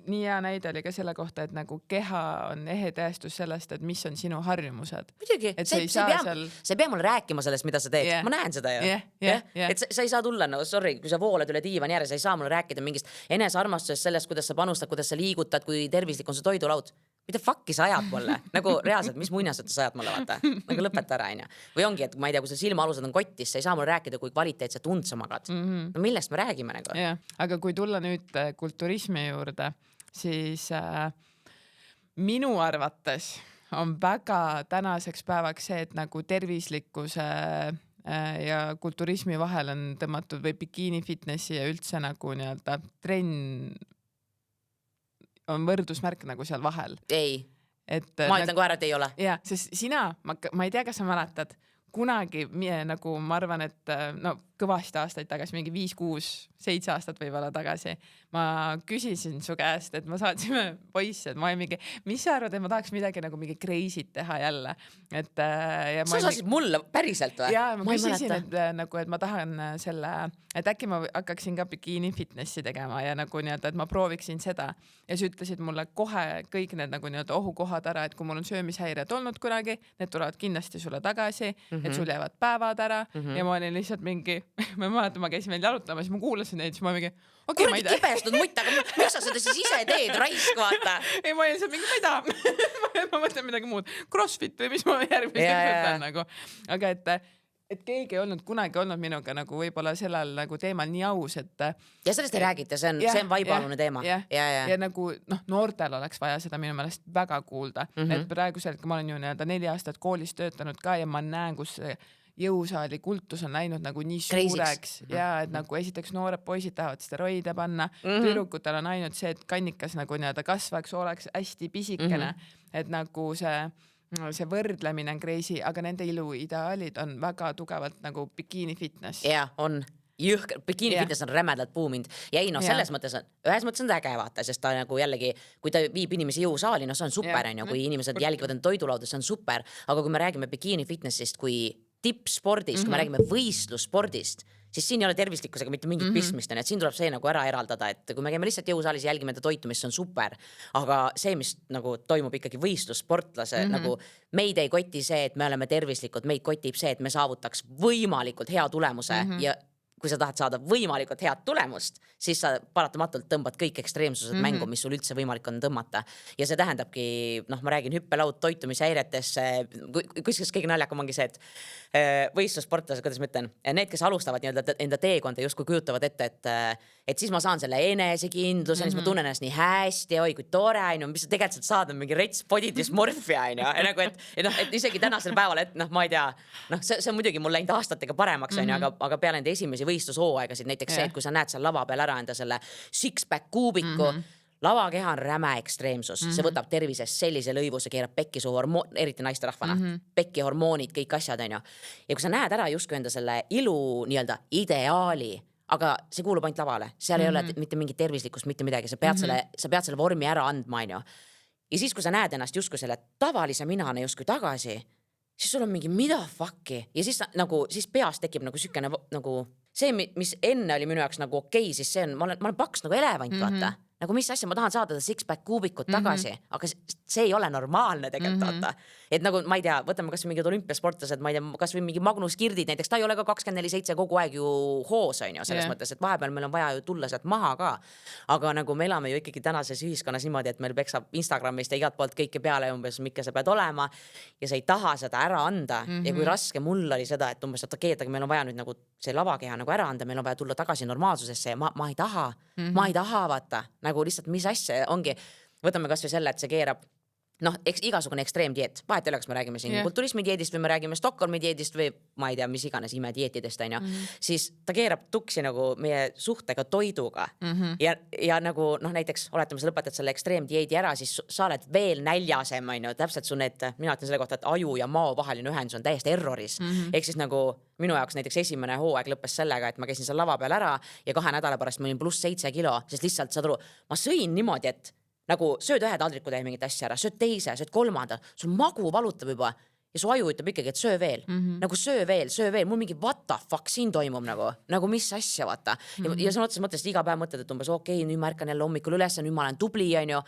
Nii hea näide oli ka selle kohta, et nagu keha on ehe tõestus sellest, et mis on sinu harjumused. Muidugi, sa ei pea mulle rääkima sellest, mida sa teed. Ma näen seda ju. Et sa ei saa tulla, no sorry, kui sa voolad üle diivani ääre, sa ei saa mulle rääkida mingist enesearmastusest sellest, kuidas sa panustad, kuidas sa liigutad, kui tervislik on su toidulaud. Mida fuck'i sa ajad mulle? Nagu reaalselt, mis muinasjutu sa ajad mulle, vaata? Nagu lõpeta ära, onju. Või ongi, et ma ei tea, kui sul silmaalused on kotis, sa ei saa mulle rääkida, kui kvaliteetset und sa magad. No millest me räägime nagu? Aga kui tulla nüüd kulturismi juurde, siis minu arvates on väga tänaseks päevaks see, et nagu tervislikkuse ja kulturismi vahel on tõmmatud või bikiini fitnessi ja üldse nagu nii-öelda trenn on võrdusmärk nagu seal vahel. Ei. Ma ütlen kohe ära, et ei ole. Ja, sest sina, ma ei tea, kas sa mäletad, kunagi nagu ma arvan, et no kõvasti aastaid tagasi, mingi 5, 6, 7 aastat võib-olla tagasi, ma küsisin su käest, et ma saatsime poisse, et ma mingi, mis sa arvad, et ma tahaks midagi nagu mingi crazy't teha jälle. Et, ja sa saatsid mulle päriselt või? Ja ma küsisin, et, nagu, et ma tahan selle, et äkki ma hakkaksin ka bikiini fitnessi tegema ja nagu nii-öelda, et ma prooviksin seda. Ja sa ütlesid mulle kohe kõik need nagu nii-öelda ohukohad ära, et kui mul on söömishäired olnud kunagi, need tulevad kindlasti sulle tagasi, et sul jäävad päevad ära ja ma olin lihtsalt mingi ma mäletan, ma käisin meil jalutama, siis ma kuulasin neid, siis ma mingi ma ei tea. Kibestud mutt, aga miks sa seda siis ise teed, raisk, vaata? Ei, ma olin seal mingi, ma ei taha. Ma mõtlen midagi muud. Crossfit või mis ma järgmiseks võtan nagu. Aga et keegi ei olnud kunagi olnud minuga nagu võib-olla sellel nagu teemal nii aus, et... Ja sellest ei räägita, see on vaibaalune teema. Ja nagu noortel oleks vaja seda minu meelest väga kuulda. Et praegusel, kui ma olen ju 4 aastat koolis töötanud ka ja ma näen, kus jõusaali kultus on läinud nagu nii suureks ja et nagu esiteks noored poisid tahavad steroide panna, tüdrukutel on ainult see, et kannikas nagu nii-öelda kasvaks, oleks hästi pisikene, et nagu see võrdlemine on crazy, aga nende iluideaalid on väga tugevalt nagu bikiini fitness. Ja, on. Bikiini fitness on rämedalt buumind ja ei, selles mõttes on, ühes mõttes on äge vaata, sest ta nagu jällegi, kui ta viib inimesi jõusaali, no see on super, kui inimesed jälgivad enda toidulauda, see on super, aga kui me räägime bikiini fitnessist kui tippspordist, kui me räägime võistlusspordist, siis siin ei ole tervislikkusega mitte mingit pistmist, et siin tuleb see nagu ära eraldada, et kui me käime lihtsalt jõusaalis jälgime enda toitumist, see on super, aga see, mis nagu toimub ikkagi võistlussportlase, nagu meid ei koti see, et me oleme tervislikud, meid kotib see, et me saavutaks võimalikult hea tulemuse ja kui sa tahad saada võimalikult head tulemust, siis sa paratamatult tõmbad kõik ekstreemsused mängu, mis sul üldse võimalik on tõmmata. Ja see tähendabki, noh, ma räägin hüppelaud toitumishäiretesse, kuskil kõige naljakam ongi see, et võistlussportlased, kuidas ma ütlen, need, kes alustavad nii-öelda enda teekonda, justkui kujutavad ette, et siis ma saan selle enesekindluse, siis ma tunnen ennast nii hästi, oi kui tore, mis sa tegelikult saad mingi rets body dysmorphia, nagu et isegi tänasel päeval, et ma ei tea, see on muidugi mul läinud aastatega paremaks, aga peale nende esimesi võistlushooaegasid, näiteks see, et kui sa näed seal lava peal ära enda selle six-pack kuubiku, lavakeha on räme ekstreemsus, see võtab tervises sellise lõivu, see keerab pekki su eriti naisterahvana, pekki hormoonid, kõik asjad, on ju. Ja kui sa näed ära justkui enda selle ilu nii-öelda ideaali, aga see kuulub ainult lavale, seal ei ole mitte mingit tervislikkust, mitte midagi, sa pead selle vormi ära andma, on ju. Ja siis, kui sa näed ennast justkui selle tavalise minane justkui tagasi, siis sul on mingi mida fuck'i ja siis nagu, siis peas tekib nagu sükene nagu see, mis enne oli minu jaoks nagu okei, siis see on, ma olen paks nagu elevant, vaata. Nagu mis asja, ma tahan saada six-pack kuubikut tagasi, aga see ei ole normaalne tegelikult, vaata. Et nagu, ma ei tea, võtame kas või mingid olümpiasportlased, ma ei tea, kas või mingi Magnus Kirdid näiteks, ta ei ole ka 24/7 kogu aeg ju hoos, on ju, selles mõttes, et vahepeal meil on vaja ju tulla sealt maha ka. Aga nagu me elame ju ikkagi tänases ühiskonnas niimoodi, et meil peksab Instagramist ja igalt poolt kõike peale umbes, mikke sa pead olema ja sa ei taha seda ära anda. Ja kui raske mul oli seda, et umbes, et okei, meil on vaja nüüd nagu see lavakeha nagu ära anda, meil on vaja tulla tagasi normaalsusesse ja ma ei taha, vaata, nagu lihtsalt mis asja ongi, võtame kas või selle, et see keerab igasugune ekstreemdieet, vahet ei ole, kas me räägime siin kulturismidieedist või me räägime Stockholmi dieedist või ma ei tea, mis iganes imedieetidest, on ju, siis ta keerab tuksi nagu meie suhtega toiduga ja nagu näiteks oletame, sa lõpetad selle ekstreemdieedi ära, siis sa oled veel näljasem, on ju, täpselt su need, mina ütlen selle kohta, et aju ja mao vaheline ühendus on täiesti erroris, ehk siis nagu minu jaoks näiteks esimene hooaeg lõppes sellega, et ma käisin seal lava peal ära ja 2 nädala pärast ma olin +7 kilo, sest lihtsalt saad aru, ma sõin niimoodi, et nagu sööd 1 taldriku täie mingit asja ära, sööd teise, sööd 3, sul magu valutab juba ja su aju ütleb ikkagi, et söö veel, nagu söö veel, mul mingi what the fuck siin toimub nagu mis asja, vaata. Ja sõna otseses mõttes iga päev mõtled, et umbes okei, nüüd ma ärkan jälle hommikul üles, nüüd ma olen tubli, on ju.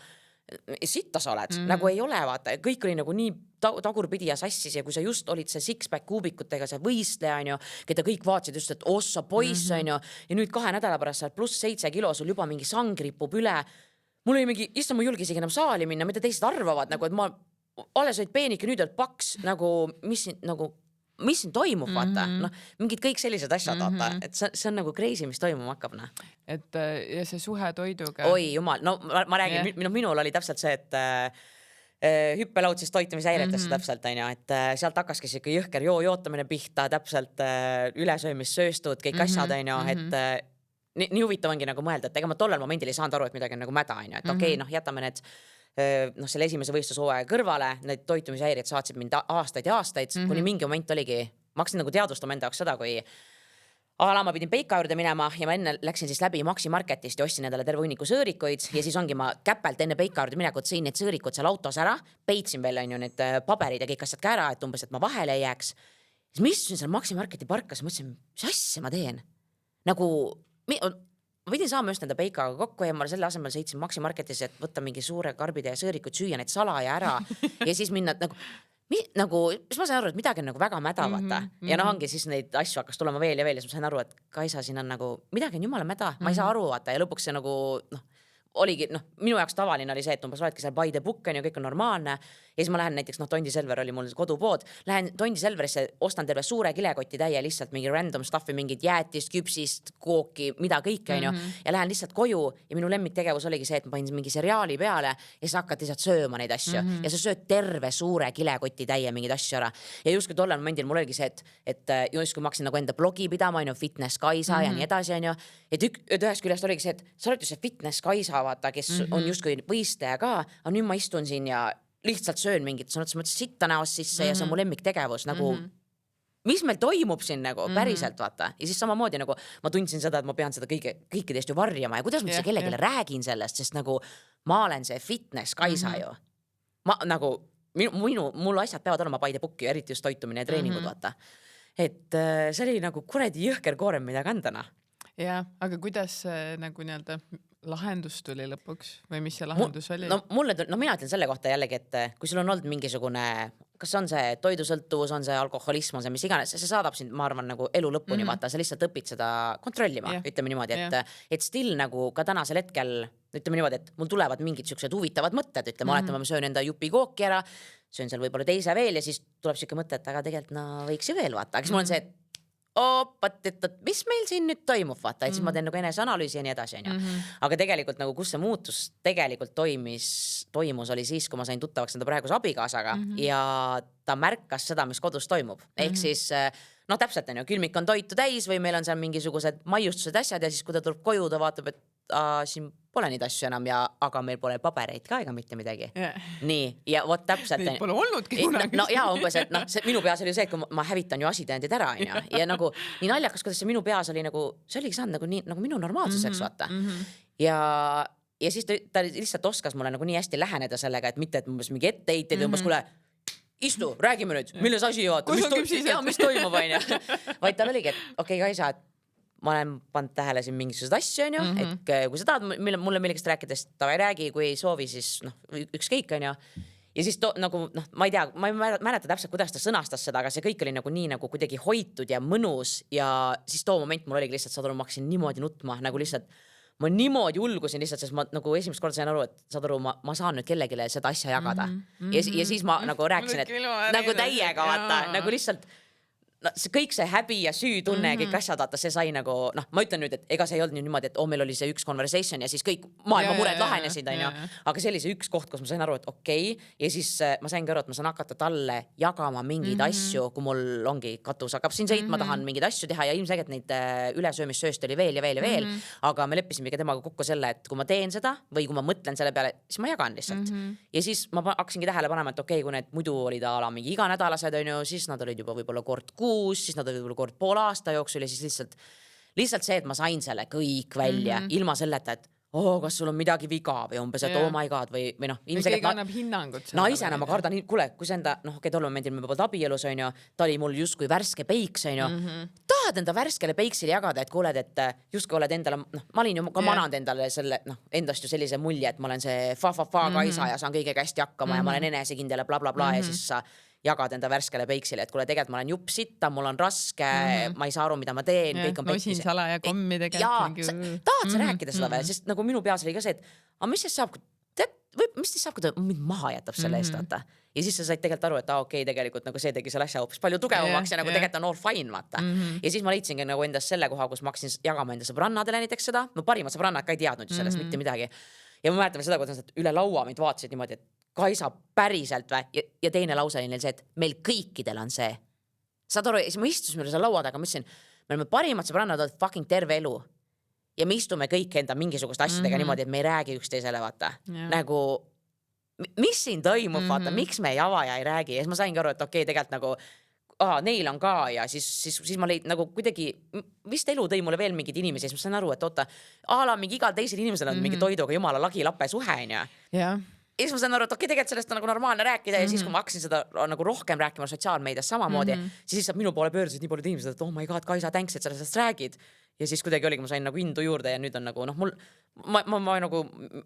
Sitta sa oled, nagu ei ole, vaata, kõik oli nagu nii tagurpidi ja sassis ja kui sa just olid see six-pack kuubikutega, see võistleja, on ju, keda kõik vaatasid just, et ossa poiss, on ju, ja nüüd 2 nädala pärast saad +7 kilo, sul juba mingi sang ripub üle. Mul oli mingi, issand, ma ei julge isegi enam saali minna, mida teised arvavad, nagu, et ma alles olid peenik ja nüüd oled paks, nagu mis siin toimub, vaata, mingid kõik sellised asjad, vaata, et see on nagu crazy, mis toimuma hakkab, Et ja see suhe toiduga. Oi jumal, no ma räägin, minul oli täpselt see, et hüppelaud siis toitumishäiretesse täpselt, on ju, et sealt hakkaski siuke jõhker jootamine pihta, täpselt ülesöömissööstud, kõik asjad, on ju, et nii huvitav ongi nagu mõelda, et ega ma tollel momendil ei saanud aru, et midagi on nagu mäda, on ju, et okei, jätame need selle esimese võistlushooaja kõrvale, need toitumishäired saatsid mind aastaid ja aastaid, kuni mingi moment oligi, ma hakkasin nagu teadvustama enda jaoks seda, kui ma pidin Peika juurde minema ja ma enne läksin siis läbi Maxi Marketist ja ostsin endale terve hunniku sõõrikuid ja siis ongi ma käpelt enne Peika juurde minekut sõin need sõõrikud seal autos ära, peitsin veel, on ju, need paberid ja kõik asjad ka ära, et umbes, et ma vahele ei jääks. Siis ma istusin seal Maxi Marketi parkas ja mõtlesin, mis asja ma teen? Nagu ma pidin saama just nende Peikaga kokku ja ma selle asemel sõitsin Maxi Marketis, et võtta mingi suure karbide ja sõõrikud, süüa need salaja ära ja siis minna nagu, mis ma sain aru, et midagi on nagu väga mäda, vaata. Ja ongi siis neid asju hakkas tulema veel ja veel ja siis ma sain aru, et Kaisa, siin on nagu midagi on jumala mäda, ma ei saa aru, vaata, ja lõpuks see nagu oligi, minu jaoks tavaline oli see, et umbes oledki seal by the book, on ju, kõik on normaalne. Ja siis ma lähen näiteks, Tondi Selver oli mul kodupood, lähen Tondi Selverisse, ostan terve suure kilekoti täie lihtsalt mingi random stuff'i, mingid jäätist, küpsist, kooki, mida kõike, on ju, ja lähen lihtsalt koju ja minu lemmiktegevus oligi see, et ma panin mingi seriaali peale ja siis hakkad lihtsalt sööma neid asju ja sa sööd terve suure kilekoti täie mingeid asju ära. Ja justkui tollel momendil mul oligi see, et justkui ma hakkasin nagu enda blogi pidama, on ju, Fitness Kaisa ja nii edasi, on ju, et ühest küljest oligi see, et sa oled ju see Fitness Kaisa, vaata, kes on justkui võistleja ka, aga nüüd ma istun siin ja lihtsalt söön mingit, sa mõtlesin sitta näost sisse ja see on mu lemmiktegevus, nagu mis meil toimub siin nagu päriselt, vaata. Ja siis samamoodi nagu ma tundsin seda, et ma pean seda kõikidest ju varjama ja kuidas ma see kellegile räägin sellest, sest nagu ma olen see Fitness Kaisa ju. Ma nagu, mul asjad peavad olema by the book, eriti just toitumine ja treeningud, vaata. Et see oli nagu kuredi jõhker koorem, mida kandana. Ja, aga kuidas nagu nii-öelda lahendus tuli lõpuks või mis see lahendus oli? No mina ütlen selle kohta jällegi, et kui sul on olnud mingisugune, kas on see toidusõltuvus, on see alkoholism, on see mis iganes, see saadab sind, ma arvan, nagu elu lõpuni, vaata, sa lihtsalt õpid seda kontrollima, ütleme niimoodi, et still nagu ka tänasel hetkel, ütleme niimoodi, et mul tulevad mingid siuksed huvitavad mõtted, ütleme, oletame, ma söön enda jupi kooki ära, söön seal võib-olla teise veel ja siis tuleb siuke mõte, et aga tegelikult no võiks ju veel vaata, aga siis mul on see, et et mis meil siin nüüd toimub, vaata, et siis ma teen nagu eneseanalüüsi ja nii edasi, onju. Aga tegelikult nagu, kus see muutus tegelikult toimus, oli siis, kui ma sain tuttavaks enda praeguse abikaasaga ja ta märkas seda, mis kodus toimub. Ehk siis, noh, täpselt onju, külmik on toitu täis või meil on seal mingisugused maiustused asjad ja siis, kui ta tuleb koju, ta vaatab, et siin pole neid asju enam aga meil pole pabereid ka ega mitte midagi. Nii, ja vot täpselt. Neid pole olnudki kunagi. No ja umbes, et noh, minu peas oli see, et kui ma hävitan ju asitõendid ära, onju. Ja nagu nii naljakas, kuidas see minu peas oli nagu, see oligi saanud nagu nii, nagu minu normaalsuseks, vaata. Ja siis ta lihtsalt oskas mulle nagu nii hästi läheneda sellega, et mitte, et umbes mingi etteheited ja umbes, kuule, istu, räägime nüüd, milles asi vaata, mis toimub, onju. Vaid tal oligi, et okei, Kaisa, et ma olen pannud tähele siin mingisugused asju, onju, et kui sa tahad mulle millegast rääkides, ta ei räägi, kui ei soovi, siis noh, ükskõik, onju. Ja siis nagu, noh, ma ei tea, ma ei mäleta täpselt, kuidas ta sõnastas seda, aga see kõik oli nagu nii nagu kuidagi hoitud ja mõnus ja siis too moment mul oligi lihtsalt, saad aru, ma hakkasin niimoodi nutma, nagu lihtsalt ma niimoodi ulgusin lihtsalt, sest ma nagu esimest korda sain aru, et saad aru, ma saan nüüd kellegile seda asja jagada. Ja siis ma nagu rääkisin, et nagu täiega vaata, nagu lihtsalt no, see kõik see häbi ja süütunne ja kõik asjad, vaata, see sai nagu, noh, ma ütlen nüüd, et ega see ei olnud niimoodi, et meil oli see üks conversation ja siis kõik maailma mured lahenesid, onju. Aga see oli see üks koht, kus ma sain aru, et okei. Ja siis ma saingi aru, et ma saan hakata talle jagama mingeid asju, kui mul ongi katus hakkab siin sõitma, tahan mingeid asju teha ja ilmselgelt neid ülesöömissööst oli veel ja veel ja veel. Aga me leppisime ka temaga kokku selle, et kui ma teen seda või kui ma mõtlen selle peale, siis ma jagan lihtsalt. Ja siis ma hakkasingi tähele panema, et okei, kui need muidu olid ala mingi iganädalased, onju, siis nad olid juba võib-olla kord kuus, siis nad olid võib-olla kord pool aasta jooksul ja siis lihtsalt see, et ma sain selle kõik välja ilma selleta, et kas sul on midagi viga või umbes, et oh my god või noh, ilmselgelt annab hinnangut. Naisena ma kardan, kuule, kui see enda, noh, tol momendil me polnud abielus, onju, ta oli mul justkui värske peiks, onju. Tahad enda värskele peiksile jagada, et kuuled, et justkui oled endale, noh, ma olin ju ka mananud endale selle, noh, endast ju sellise mulje, et ma olen see Kaisa ja saan kõigega hästi hakkama ja ma olen enesekindel ja bla ja siis sa jagad enda värskele peiksile, et kuule, tegelikult ma olen jupp sitta, mul on raske, ma ei saa aru, mida ma teen, kõik on peikis. Nosin sala ja kommidega. Tahad sa rääkida seda veel, sest nagu minu peas oli ka see, et mis siis saab, mis siis saab, kui ta mind maha jätab selle eest, vaata. Ja siis sa said tegelikult aru, et okei, tegelikult nagu see tegi selle asja hoopis palju tugevamaks ja nagu tegelikult on all fine, vaata. Ja siis ma leidsingi nagu endas selle koha, kus ma hakkasin jagama enda sõbrannadele näiteks seda, no parimad sõbrannad ka ei teadnud ju sellest mitte midagi. Ja ma mäletan seda, kuidas nad üle laua mind vaatasid niimoodi, et Kaisa päriselt või? Ja teine lause oli neil see, et meil kõikidel on see. Saad aru, siis ma istusime seal laua taga, ma ütlesin, me oleme parimad sõbrannad fucking terve elu. Ja me istume kõik enda mingisugust asjadega niimoodi, et me ei räägi üksteisele, vaata. Nagu, mis siin toimub, vaata, miks me ei ava ja ei räägi. Ja siis ma saingi aru, et okei, tegelikult nagu, neil on ka ja siis ma leid nagu kuidagi, vist elu tõi mulle veel mingid inimesi, siis ma sain aru, et oota, mingi igal teisel inimesel on mingi toiduga jumala lagilappe suhe, onju. Jah. Ja siis ma saan aru, et okei, tegelikult sellest on nagu normaalne rääkida ja siis, kui ma hakkasin seda nagu rohkem rääkima sotsiaalmeedias samamoodi, siis lihtsalt minu poole pöördusid nii palju inimesed, et oh my god, Kaisa, thanks, et sellest räägid. Ja siis kuidagi oligi, ma sain nagu indu juurde ja nüüd on nagu, noh, ma nagu,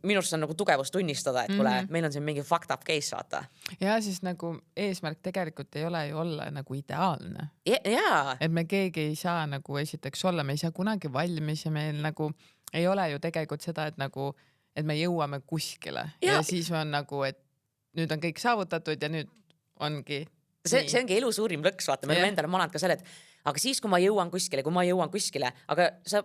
minust on nagu tugevust tunnistada, et kuule, meil on siin mingi fucked up case, vaata. Ja siis nagu eesmärk tegelikult ei ole ju olla nagu ideaalne. Jaa. Et me keegi ei saa nagu esiteks olla, me ei saa kunagi valmis ja meil nagu ei ole ju tegelikult seda, et nagu et me jõuame kuskile ja siis on nagu, et nüüd on kõik saavutatud ja nüüd ongi. See ongi elu suurim lõks, vaata, me oleme endale mananud ka selle, et aga siis, kui ma jõuan kuskile, aga sa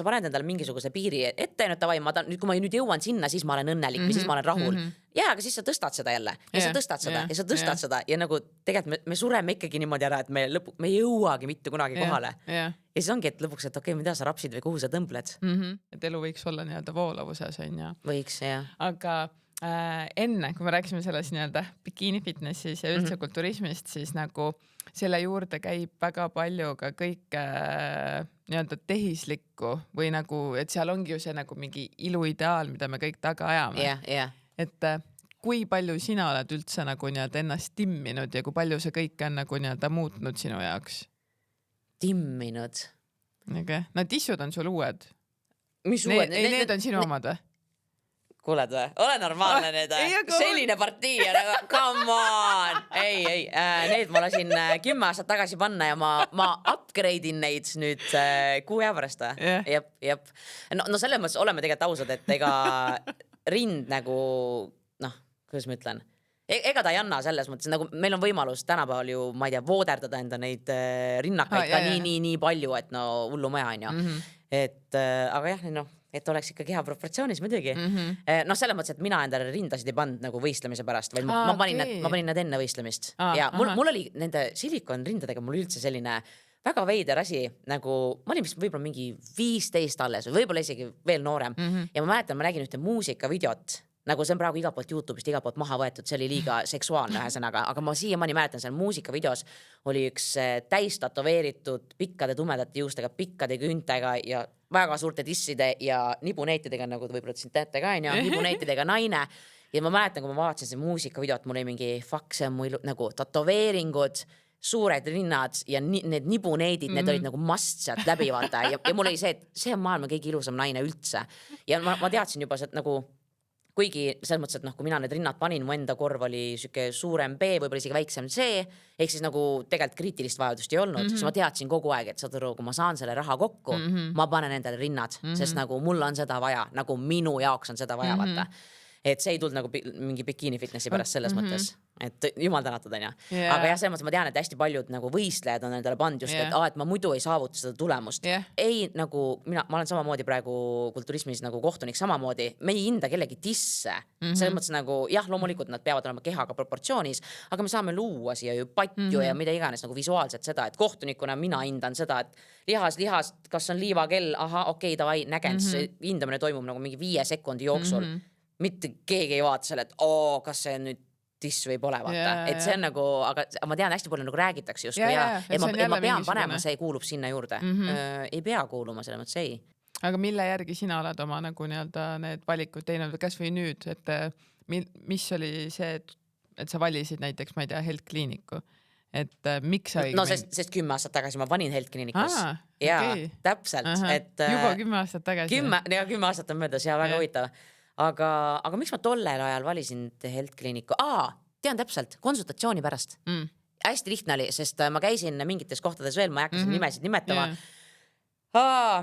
paned endale mingisuguse piiri ette, nüüd tavai, nüüd kui ma nüüd jõuan sinna, siis ma olen õnnelik või siis ma olen rahul. Aga siis sa tõstad seda jälle ja sa tõstad seda ja sa tõstad seda ja nagu tegelikult me sureme ikkagi niimoodi ära, et me ei jõuagi mitte kunagi kohale. Ja siis ongi, et lõpuks, et okei, mida sa rapsid või kuhu sa tõmbled. Et elu võiks olla nii-öelda voolavuses, on ja. Võiks, jah. Aga enne, kui me rääkisime selles nii-öelda bikiini fitnessis ja üldse kulturismist, siis nagu selle juurde käib väga palju ka kõik nii-öelda tehislikku või nagu, et seal ongi ju see nagu mingi iluideaal, mida me kõik taga ajame. Et kui palju sina oled üldse nagu nii-öelda ennast timminud ja kui palju see kõik on nagu nii-öelda muutnud sinu jaoks? Timminud? No tissud on sul uued. Mis uued? Need on sinu omad või? Kuuled või? Ole normaalne need. Selline partii ja nagu, come on! Ei, need ma lasin 10 aastat tagasi panna ja ma upgrade'in neid nüüd 6 pärast või? Jep. No selles mõttes oleme tegelikult ausad, et ega rind nagu, noh, kuidas ma ütlen, ega ta ei anna selles mõttes, nagu meil on võimalus tänapäeval ju, ma ei tea, vooderdada enda neid rinnakaid ka nii palju, et no hullumaja on ju. Et aga jah, noh, et oleks ikkagi hea proportsioonis muidugi. Noh, selles mõttes, et mina endale rindasid ei pannud nagu võistlemise pärast, vaid ma panin need enne võistlemist. Ja mul oli nende silikonrindadega mul üldse selline väga veider asi, nagu ma olin vist võib-olla mingi 15 alles või võib-olla isegi veel noorem. Ja ma mäletan, ma nägin ühte muusikavideot, nagu see on praegu igalt poolt YouTube'ist igalt poolt maha võetud, see oli liiga seksuaalne ühesõnaga, aga ma siiamaani mäletan, seal muusikavideos oli üks täis tatoveeritud pikkade tumedate juustega, pikkade küntega ja väga suurte tisside ja nibuneetidega, nagu võib-olla siin teate ka, nibuneetidega naine. Ja ma mäletan, kui ma vaatasin see muusikavideot, mul oli mingi fuck, see on mu nagu tatoveeringud, suured rinnad ja need nibuneedid, need olid nagu must sealt läbi vaata ja mul oli see, et see on maailma kõige ilusam naine üldse. Ja ma teadsin juba, et nagu kuigi selles mõttes, et noh, kui mina need rinnad panin, mu enda korv oli süke suurem B, võib-olla isegi väiksem C, ehk siis nagu tegelikult kriitilist vajadust ei olnud, siis ma teadsin kogu aeg, et saad aru, kui ma saan selle raha kokku, ma panen endale rinnad, sest nagu mul on seda vaja, nagu minu jaoks on seda vaja vaata. Et see ei tulnud nagu mingi bikini fitnessi pärast selles mõttes, et jumal tänatud on ja. Aga jah, selles mõttes ma tean, et hästi paljud nagu võistlejad on endale pannud just, et ma muidu ei saavuta seda tulemust. Ei nagu, ma olen samamoodi praegu kulturismis nagu kohtunik samamoodi, me ei hinda kellegi tisse. Selles mõttes nagu, jah, loomulikult nad peavad olema kehaga proportsioonis, aga me saame luua siia ju patju ja mida iganes nagu visuaalselt seda, et kohtunikuna mina hindan seda, et lihas, kas on liivakell, aha, okei, davai, nägens, hindamine toimub nagu mingi 5 sekundi jooksul. Mitte keegi ei vaata selle, et kas see nüüd tiss või pole vaata, et see on nagu, aga ma tean hästi palju nagu räägitakse just, et ma pean panema, see kuulub sinna juurde. Ei pea kuuluma, selle mõttes ei. Aga mille järgi sina oled oma nagu nii-öelda need valikud teinud, kas või nüüd, et mis oli see, et sa valisid näiteks, ma ei tea, Health Clinicu, et miks sa no sest 10 aastat tagasi ma panin Health Clinicus ja täpselt, et juba 10 aastat tagasi 10 aastat on möödas ja väga huvitav. Aga miks ma tollel ajal valisin Health Clinicu? Tean täpselt, konsultatsiooni pärast. Hästi lihtne oli, sest ma käisin mingites kohtades veel, ma ei hakka nimesid nimetama.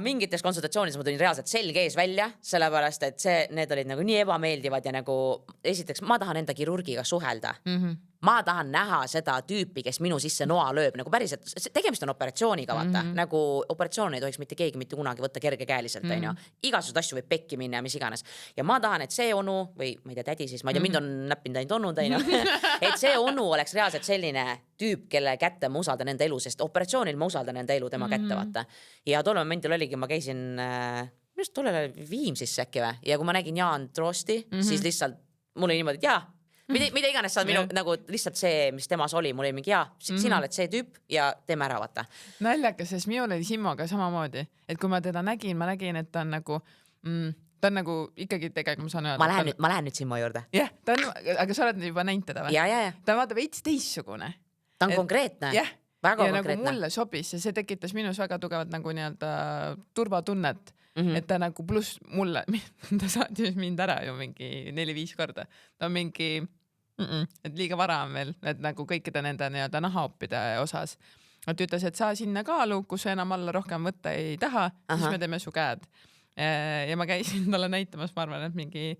Mingites konsultatsioonides ma tulin reaalselt selge ees välja, sellepärast, et need olid nagu nii ebameeldivad ja nagu esiteks ma tahan enda kirurgiga suhelda. Ma tahan näha seda tüüpi, kes minu sisse noa lööb, nagu päriselt, tegemist on operatsiooniga, vaata, nagu operatsioon ei tohiks mitte keegi mitte kunagi võtta kergekäeliselt, igasugused asju võib pekki minna ja mis iganes. Ja ma tahan, et see onu, või ma ei tea, tädi siis, ma ei tea, mind on näppinud ainult onud, et see onu oleks reaalselt selline tüüp, kelle kätte ma usaldan enda elu, sest operatsioonil ma usaldan enda elu tema kätte, vaata. Ja tollel momendil oligi, ma käisin, just tollel Viimsis äkki või, ja kui ma nägin Jaan Troosti, siis lihtsalt mul oli niimoodi, et mida iganes sa minu nagu lihtsalt see, mis temas oli, mul oli mingi sina oled see tüüp ja teeme ära, vaata. Naljakas, sest minul oli Simmoga samamoodi, et kui ma teda nägin, et ta on nagu ikkagi tegelikult ma saan öelda. Ma lähen nüüd Simmo juurde. Jah, aga sa oled juba näinud teda või? Ja. Ta vaata veits teistsugune. Ta on konkreetne. Jah, väga ja konkreetne. Nagu mulle sobis ja see tekitas minus väga tugevat nagu nii-öelda turvatunnet. Et ta nagu pluss mulle, ta saatis mind ära ju mingi 4-5 korda. Ta on mingi et liiga vara on veel, et nagu kõikide nende nii-öelda nahaoppide osas. Et ütles, et sa sinna kaalu, kus sa enam alla rohkem võtta ei taha, siis me teeme su käed. Ja ma käisin talle näitamas, ma arvan, et mingi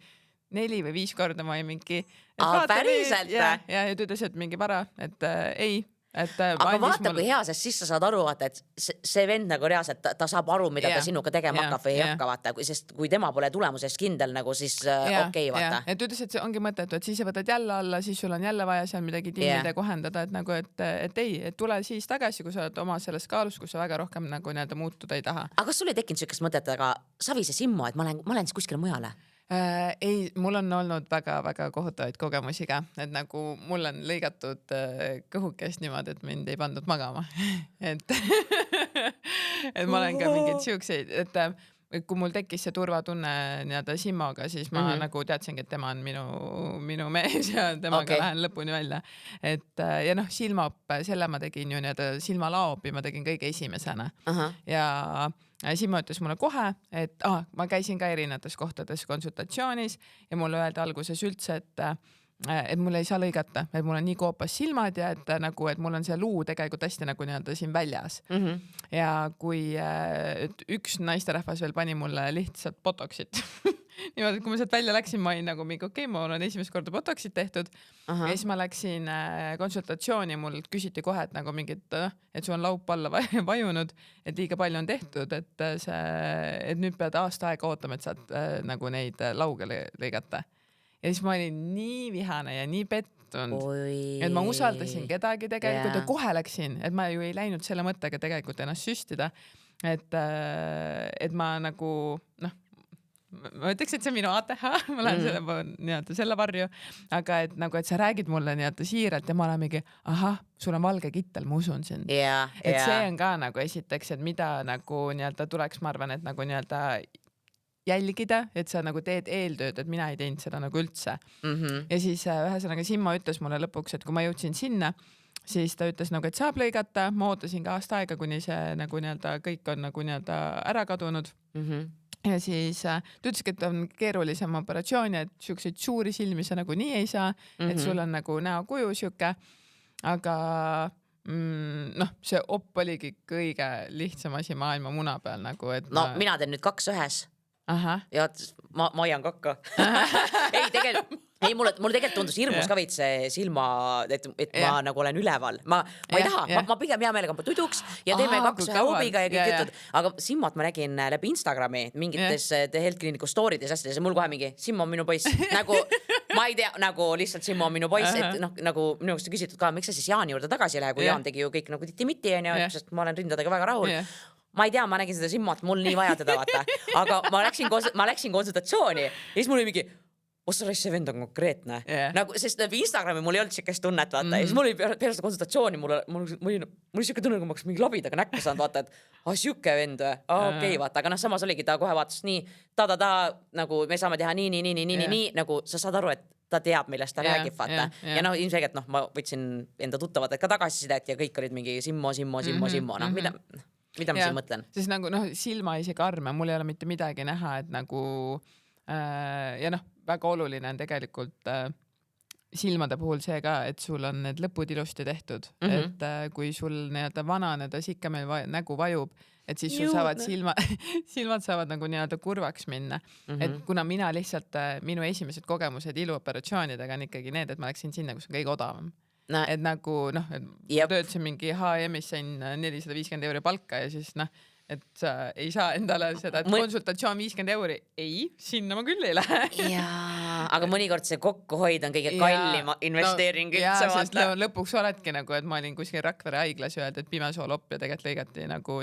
4 või 5 korda ma ei mingi... päriselt? Ja ta ütles, et mingi vara, et ei. Aga vaata, kui hea, sest siis sa saad aru, vaata, et see vend nagu reaalselt, ta saab aru, mida ta sinuga tegema hakkab või ei hakka, vaata, sest kui tema pole tulemusest kindel, nagu siis okei, vaata. Et ütles, et see ongi mõttetu, et siis sa võtad jälle alla, siis sul on jälle vaja seal midagi tiimide kohendada, et nagu, et ei, et tule siis tagasi, kui sa oled oma selles kaalus, kus sa väga rohkem nagu nii-öelda muutuda ei taha. Aga kas sul ei tekkinud sellist mõtet, aga Savise Simmo, et ma lähen siis kuskile mujale? Ei, mul on olnud väga-väga kohutavaid kogemusi ka, et nagu mul on lõigatud kõhukest niimoodi, et mind ei pandud magama. et ma olen ka mingeid siukseid, et kui mul tekkis see turvatunne nii-öelda Simmoga, siis ma nagu teadsingi, et tema on minu mees ja temaga lähen lõpuni välja. Et ja noh, silmaõppe, selle ma tegin ju nii-öelda silmalaopi, ma tegin kõige esimesena. Ja Simmo ütles mulle kohe, et ma käisin ka erinevates kohtades konsultatsioonis ja mulle öeldi alguses üldse, et mul ei saa lõigata, et mul on nii koopas silmad ja et nagu, et mul on see luu tegelikult hästi nagu nii-öelda siin väljas. Ja kui üks naisterahvas veel pani mulle lihtsalt botoxit niimoodi, kui ma sealt välja läksin, ma olin nagu mingi okei, ma olen esimest korda botoxit tehtud. Ja siis ma läksin konsultatsiooni, mul küsiti kohe, et nagu mingid, et sul on laup alla vajunud, et liiga palju on tehtud, et nüüd pead aasta aega ootama, et saad nagu neid lauge lõigata. Ja siis ma olin nii vihane ja nii pettunud, et ma usaldasin kedagi tegelikult ja kohe läksin, et ma ju ei läinud selle mõttega tegelikult ennast süstida, et ma nagu, ma ütleks, et see on minu ATH, ma lähen selle varju, aga et nagu, et sa räägid mulle siiralt ja ma olen mingi, ahah, sul on valge kittel, ma usun sind. Et see on ka nagu esiteks, et mida nagu tuleks, ma arvan, et nagu jälgida, et sa nagu teed eeltööd, et mina ei teinud seda nagu üldse. Ja siis ühesõnaga Simmo ütles mulle lõpuks, et kui ma jõudsin sinna, siis ta ütles nagu, et saab lõigata, ma ootasin ka aasta aega, kuni see nagu kõik on nagu ära kadunud. Ja siis ta ütleski, et on keerulisem operatsioon ja et siukseid suuri silmi sa nagu nii ei saa, et sul on nagu näokuju siuke, aga see op oligi kõige lihtsam asi maailma muna peal nagu, et mina teen nüüd 2 ühes. Ja ma hoian kakka. Mulle tegelikult tundus hirmus ka veits silma, et ma nagu olen üleval. Ma ei taha, ma pigem hea meelega tuduks ja teeme 2 ühe hobiga ja kõik jutud. Aga Simmat ma nägin läbi Instagrami mingites Health Clinicu story'des asjades ja mul kohe mingi Simmo on minu poiss. Nagu, ma ei tea, nagu lihtsalt Simmo on minu poiss, et nagu minu käest küsitud ka, miks sa siis Jaani juurde tagasi lähe, kui Jaan tegi ju kõik nagu titi-miti, sest ma olen rindadega väga rahul. Ma ei tea, ma nägin seda Simmat, mul nii vaja teda vaata, aga ma läksin konsultatsiooni ja siis mul oli mingi, see vend on konkreetne. Nagu, sest Instagrami mul ei olnud siukest tunnet, vaata, ja siis mul oli peale seda konsultatsiooni, mul oli siuke tunne, kui ma oleks mingi labidaga näkku saanud, vaata, et siuke vend või, okei, vaata, aga samas oligi ta kohe vaatas nii, nagu me saame teha nii, nagu sa saad aru, et ta teab, millest ta räägib, vaata. Ja ilmselgelt, ma võtsin enda tuttavad ka tagasisidet ja kõik olid mingi Simmo, mida ma siin mõtlen? Siis nagu silma isegi arme, mul ei ole mitte midagi näha, et nagu ja väga oluline on tegelikult silmade puhul see ka, et sul on need lõpud ilusti tehtud, et kui sul vananedes ikka meil nägu vajub, et siis sul saavad silmad saavad nagu kurvaks minna. Et kuna mina lihtsalt, minu esimesed kogemused iluoperatsioonidega on ikkagi need, et ma läksin sinna, kus on kõige odavam. Et nagu, töötasin mingi H&M-is, sain 450 € palka ja siis et sa ei saa endale seda, et konsultatsioon 50 €. Ei, sinna ma küll ei lähe. Aga mõnikord see kokkuhoid on kõige kallim investeering üldse. Sest lõpuks oledki nagu, et ma olin kuskil Rakvere haiglas öeldi, et pimesoolopp ja tegelikult lõigati nagu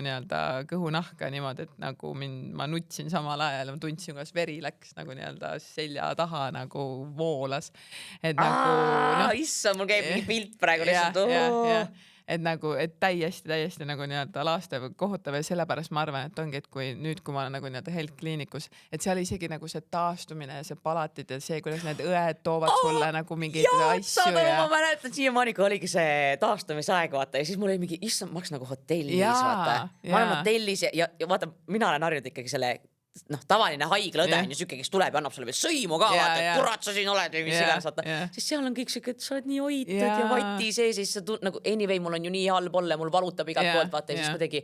kõhunahka niimoodi, et nagu ma nutsin samal ajal, ma tundsin, kuidas veri läks nagu selja taha nagu voolas. Et nagu... Issand, mul käib mingi pilt praegu lihtsalt. Et nagu, et täiesti nagu laastav kohutav ja sellepärast ma arvan, et ongi, et kui ma olen nagu Health Clinicus, et seal isegi nagu see taastumine ja see palatid ja see, kuidas need õed toovad sulle nagu mingeid asju. Ma mäletan siiamaani, kui oligi see taastumisaeg, vaata, ja siis mul oli mingi, issand, ma oleks nagu hotellis, vaata. Ma olen hotellis ja vaata, mina olen harjunud ikkagi selle tavaline haiglaõde on ju süke, kes tuleb ja annab sulle veel sõimu ka, vaata, et kurat sa siin oled või mis iganes, vaata. Siis seal on kõik süke, et sa oled nii hoitud ja vati sees, siis nagu anyway, mul on ju nii halb olla, mul valutab igalt poolt, vaata, ja siis kuidagi,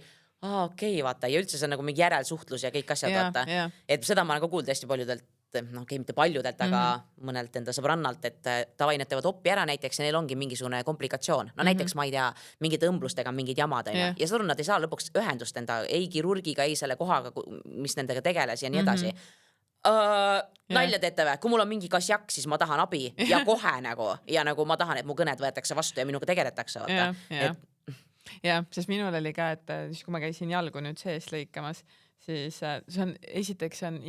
okei, vaata, ja üldse see on nagu mingi järelsuhtlus ja kõik asjad, vaata. Et seda ma olen ka kuulnud hästi paljudelt, mitte paljudelt, aga mõnelt enda sõbrannalt, et tavained teevad oppi ära näiteks ja neil ongi mingisugune komplikatsioon. Näiteks ma ei tea, mingid õmblustega, mingid jamad on ja seda nad ei saa lõpuks ühendust enda ei kirurgiga, ei selle kohaga, mis nendega tegeles ja nii edasi. Nalja teete või? Kui mul on mingi kasjak, siis ma tahan abi ja kohe nagu ja nagu ma tahan, et mu kõned võetakse vastu ja minuga tegeletakse, vaata. Ja, sest minul oli ka, et siis kui ma käisin jalgu nüüd sees lõikamas, siis see on, esiteks on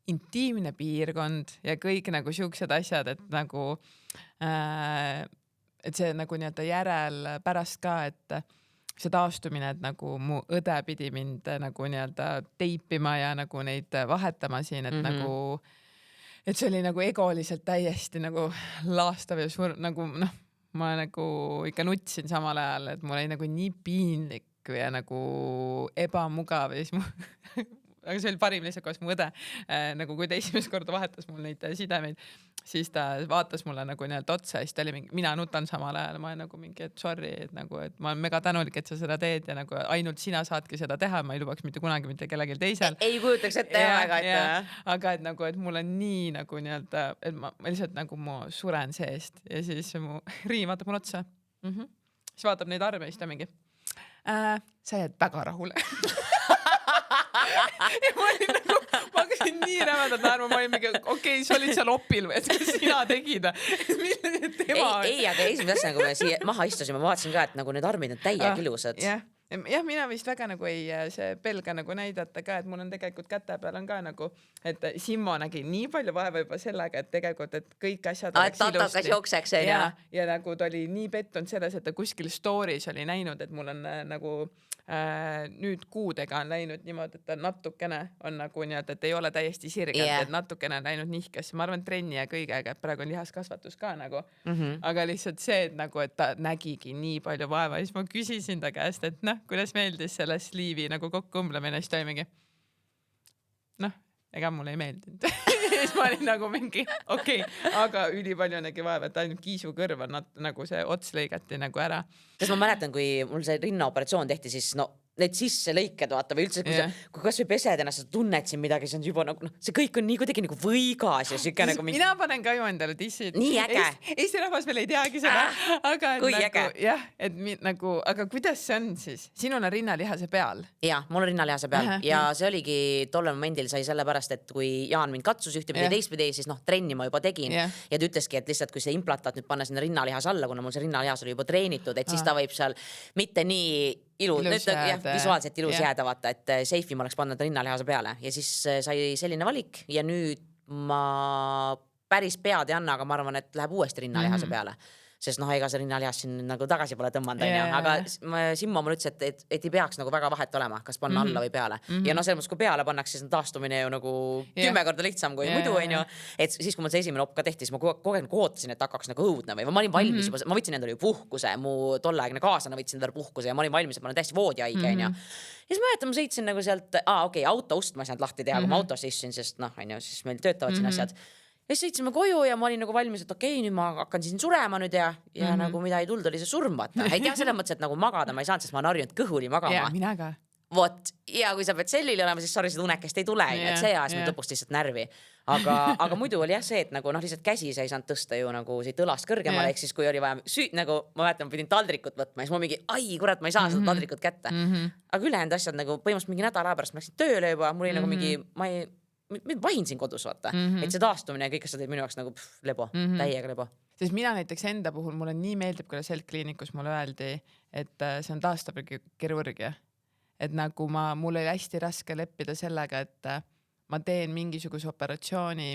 intiimne piirkond ja kõik nagu siuksed asjad, et nagu et see nagu järel pärast ka, et see taastumine, et nagu mu õde pidi mind nagu teipima ja nagu neid vahetama siin, et nagu et see oli nagu egoliselt täiesti nagu laastav ja nagu ma nagu ikka nutsin samal ajal, et mul oli nagu nii piinlik ja nagu ebamugav ja siis aga see oli parim lihtsalt, kuidas mu õde, nagu kui ta esimest korda vahetas mul neid sidemeid, siis ta vaatas mulle nagu nii-öelda otsa ja siis ta oli mingi, mina nutan samal ajal, ma olen nagu mingi, et sorry, et nagu, et ma olen mega tänulik, et sa seda teed ja nagu ainult sina saadki seda teha, ma ei lubaks mitte kunagi mitte kellelgi teisel. Ei kujutaks ette väga ette. Aga et nagu, et mul on nii nagu nii-öelda, et ma lihtsalt nagu ma suren seest ja siis mu Riin vaatab mulle otsa. Siis vaatab neid arve ja siis ta mingi, sa jääd väga rahule. Ja ma olin nagu, ma hakkasin nii rämedalt naerma, ma olin mingi, okei, sa olid seal opil või, et sina tegid. Ei, aga esimene asja, nagu me siia maha istusime, ma vaatasin ka, et nagu need armid on täiega ilusad. Jah, mina vist väga nagu ei pelga nagu näidata ka, et mul on tegelikult käte peal on ka nagu, et Simmo nägi nii palju vaeva juba sellega, et tegelikult, et kõik asjad oleks ilusti. Tatakas jookseks, ja nagu ta oli nii pettunud selles, et ta kuskil stories oli näinud, et mul on nagu nüüd kuudega on läinud niimoodi, et ta natukene on nagu nii-öelda, et ei ole täiesti sirgelt, et natukene on läinud nihkesse. Ma arvan, trenni ja kõigega, et praegu on lihaskasvatus ka nagu, aga lihtsalt see, et nagu, et ta nägigi nii palju vaeva ja siis ma küsisin ta käest, et kuidas meeldis selle sliivi nagu kokkuõmblemine, siis ta oli mingi ega mulle ei meeldinud. Siis ma olin nagu mingi, okei, aga ülipalju nägi vaeva, et ainult kiisu kõrv on nagu see ots lõigati nagu ära. Kas ma mäletan, kui mul see rinnaoperatsioon tehti, siis need sisse lõiked vaata või üldse, kui kas või pesed ennast, sa tunned siin midagi, see on juba nagu, see kõik on nii kuidagi nagu võigas ja siuke nagu mina panen ka ju endale dissid. Nii äge. Eesti rahvas veel ei teagi seda, aga kui nagu, äge. Jah, et nagu, aga kuidas see on siis? Sinul on rinnalihase peal? Ja, mul on rinnalihase peal ja see oligi tollel momendil sai sellepärast, et kui Jaan mind katsus ühtepidi teistpidi, siis trenni ma juba tegin ja ta ütleski, et lihtsalt kui see implantaat nüüd panna sinna rinnalihas alla, kuna mul see rinnalihas oli juba treenitud, et siis ta võib seal mitte nii visuaalselt ilus jääda, vaata, et seifim oleks pannud rinnalihase peale ja siis sai selline valik ja nüüd ma päris pead ei anna, aga ma arvan, et läheb uuesti rinnalihase peale. Sest ega see rinnalihas siin nagu tagasi pole tõmmanud, aga Simmo mulle ütles, et ei peaks nagu väga vahet olema, kas panna alla või peale. Ja selles mõttes, kui peale pannaks, siis taastumine ju nagu 10 korda lihtsam kui muidu, onju. Et siis, kui mul see esimene op ka tehti, siis ma kogu ootasin, et hakkaks nagu õudne või ma olin valmis juba, ma võtsin endale ju puhkuse, mu tolleaegne kaaslane võtsin endale puhkuse ja ma olin valmis, et ma olen täiesti voodihaige, onju. Ja siis ma mäletan, ma sõitsin nagu sealt, auto ust ma ei saanud lahti teha, kui ma autosse istusin, sest onju, siis meil töötavad siin asjad. Ja siis sõitsime koju ja ma olin nagu valmis, et okei, nüüd ma hakkan siin surema nüüd ja nagu mida ei tulnud, oli see surm, vaata. Ei tea selles mõttes, et nagu magada ma ei saanud, sest ma olen harjunud kõhuli magama. Ja, mina ka. Vot, ja kui sa pead sellili olema, siis sorry, seda unekest ei tule, et see ajas mind lõpust lihtsalt närvi. Aga muidu oli jah see, et nagu lihtsalt käsi sa ei saanud tõsta ju nagu siit õlast kõrgemale, ehk siis kui oli vaja nagu ma mäletan, ma pidin taldrikut võtma ja siis ma mingi, kurat, ma ei saa seda taldrikut kätte. Aga ülejäänud asjad nagu põhimõtteliselt mingi nädala aja pärast ma läksin tööle juba, mul oli nagu mingi, ma vahin siin kodus, vaata. Et see taastumine ja kõik asjad minu jaoks nagu lebo, täiega lebo. Sest mina näiteks enda puhul, mulle nii meeldib, kui Seltkliinikus mulle öeldi, et see on taastav kirurgia. Et nagu mul oli hästi raske leppida sellega, et ma teen mingisuguse operatsiooni,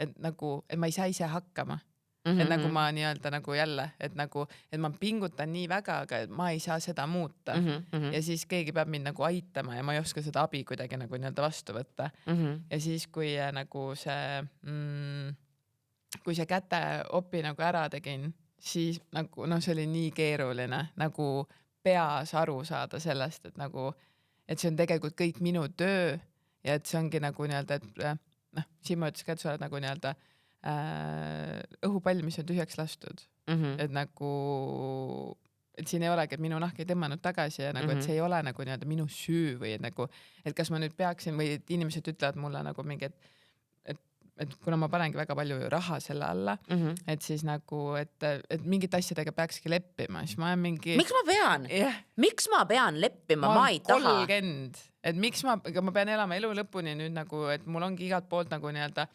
et ma ei saa ise hakkama. Et nagu ma nii-öelda nagu jälle, et ma pingutan nii väga, aga ma ei saa seda muuta. Ja siis keegi peab mind nagu aitama ja ma ei oska seda abi kuidagi nagu nii-öelda vastu võtta. Ja siis, kui nagu kui see käte opi nagu ära tegin, siis nagu see oli nii keeruline nagu peas aru saada sellest, et see on tegelikult kõik minu töö ja et see ongi nagu nii-öelda, et Simmo ütles ka, et sa oled nagu nii-öelda õhupall, mis on tühjaks lastud. Et nagu, et siin ei olegi, et minu nahk ei tõmmanud tagasi ja nagu, et see ei ole nagu nii-öelda minu süü või et nagu, et kas ma nüüd peaksin või et inimesed ütlevad mulle nagu mingi, et kuna ma panengi väga palju raha selle alla, et siis nagu, et mingit asjadega peakski leppima, siis ma olen mingi... Miks ma pean? Miks ma pean leppima? Ma ei taha. 30, et miks ma pean elama elu lõpuni nüüd nagu, et mul ongi igalt poolt nagu nii-öelda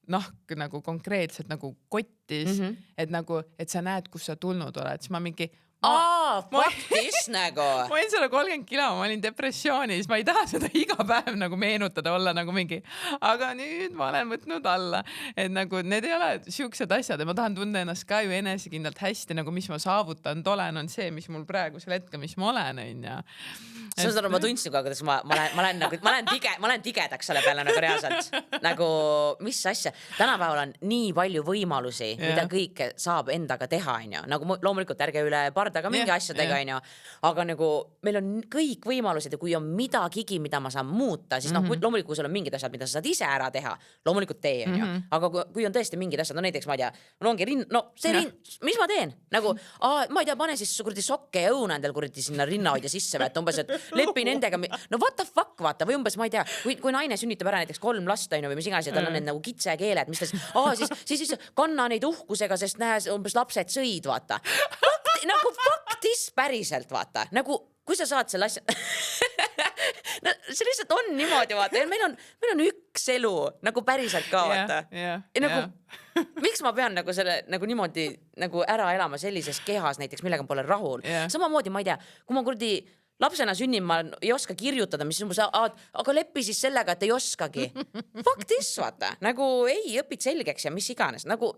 nahk nagu konkreetselt nagu kottis, et nagu, et sa näed, kus sa tulnud oled, siis ma mingi... Faktis nagu. Ma olin 130 kilo, ma olin depressioonis, ma ei taha seda iga päev nagu meenutada, olla nagu mingi, aga nüüd ma olen võtnud alla, et nagu need ei ole siuksed asjad ja ma tahan tunda ennast ka ju enesekindlalt hästi, nagu mis ma saavutanud olen, on see, mis mul praegusel hetkel, mis ma olen, on ja. Ma tundsin ka, kuidas ma olen tigedaks selle peale nagu reaalselt. Nagu, mis asja? Tänapäeval on nii palju võimalusi, mida kõike saab endaga teha, on ju. Nagu loomulikult ärge üle kaardaga, mingi asjadega, onju. Aga nagu meil on kõik võimalused ja kui on midagigi, mida ma saan muuta, siis loomulikult kui sul on mingid asjad, mida sa saad ise ära teha, loomulikult tee, onju. Aga kui on tõesti mingid asjad, no näiteks ma ei tea, mul ongi mis ma teen? Nagu, ma ei tea, pane siis kuradi sokke ja õuna endal kuradi sinna rinnahoidja sisse, et umbes, et lepi nendega, no what the fuck, vaata, või umbes, ma ei tea, kui naine sünnitab ära näiteks 3 last, onju, või mis iganes, ja tal on need nagu kitsekeeled, mis ta siis kanna neid uhkusega, sest näe, umbes lapsed sõid, vaata. Nagu faktis päriselt, vaata. Nagu, kui sa saad selle asja... no, see lihtsalt on niimoodi, vaata. Meil on üks elu, nagu päriselt ka, vaata. Nagu, miks ma pean nagu selle nagu niimoodi nagu ära elama sellises kehas näiteks, millega ma pole rahul. Samamoodi, ma ei tea, kui ma kurdi lapsena sünnin, ma ei oska kirjutada, mis umbes, aga leppi siis sellega, et ei oskagi. Faktis, vaata. Nagu ei õpid selgeks ja mis iganes. Nagu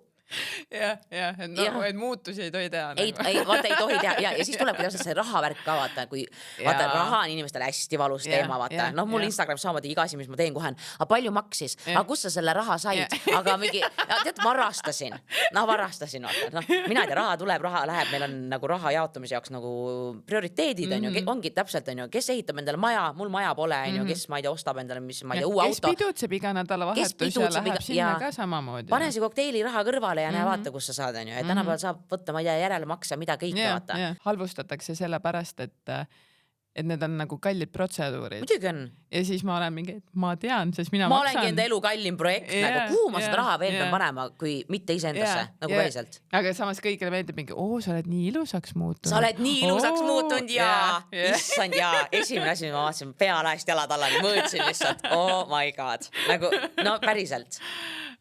et muutusi ei tohi teha. Vaata ei tohi teha. Ja siis tulebki täpselt see rahavärk ka, vaata, kui vaata, raha on inimestele hästi valus teema, vaata. No mul Instagram samamoodi iga asi, mis ma teen kohe, palju maksis, aga kus sa selle raha said? Aga mingi, tead, varastasin, vaata. No, mina ei tea, raha tuleb, raha läheb, meil on nagu raha jaotamise jaoks nagu prioriteedid, ongi täpselt, kes ehitab endale maja, mul maja pole, kes ma ei tea, ostab endale, mis ma ei tea, uue auto. Kes pidutseb iga nädala vahetus ja läheb sinna ka samamoodi. Pane see kokteili raha kõrvale ja näe vaata, kus sa saad, onju. Et tänapäeval saab võtta, ma ei tea, järelemakse, mida kõike vaata. Halvustatakse sellepärast, et need on nagu kallid protseduurid. Muidugi on. Ja siis ma olen mingi, ma tean, sest mina maksan. Ma olengi enda elu kallim projekt, nagu kuhu ma seda raha veel pean panema, kui mitte iseendasse, nagu päriselt. Aga samas kõigile meeldib mingi, sa oled nii ilusaks muutunud. Sa oled nii ilusaks muutunud ja issand ja esimene asi, ma vaatasin pealaest jalad-allani, mõõtsin lihtsalt, oh my god. Nagu, no päriselt.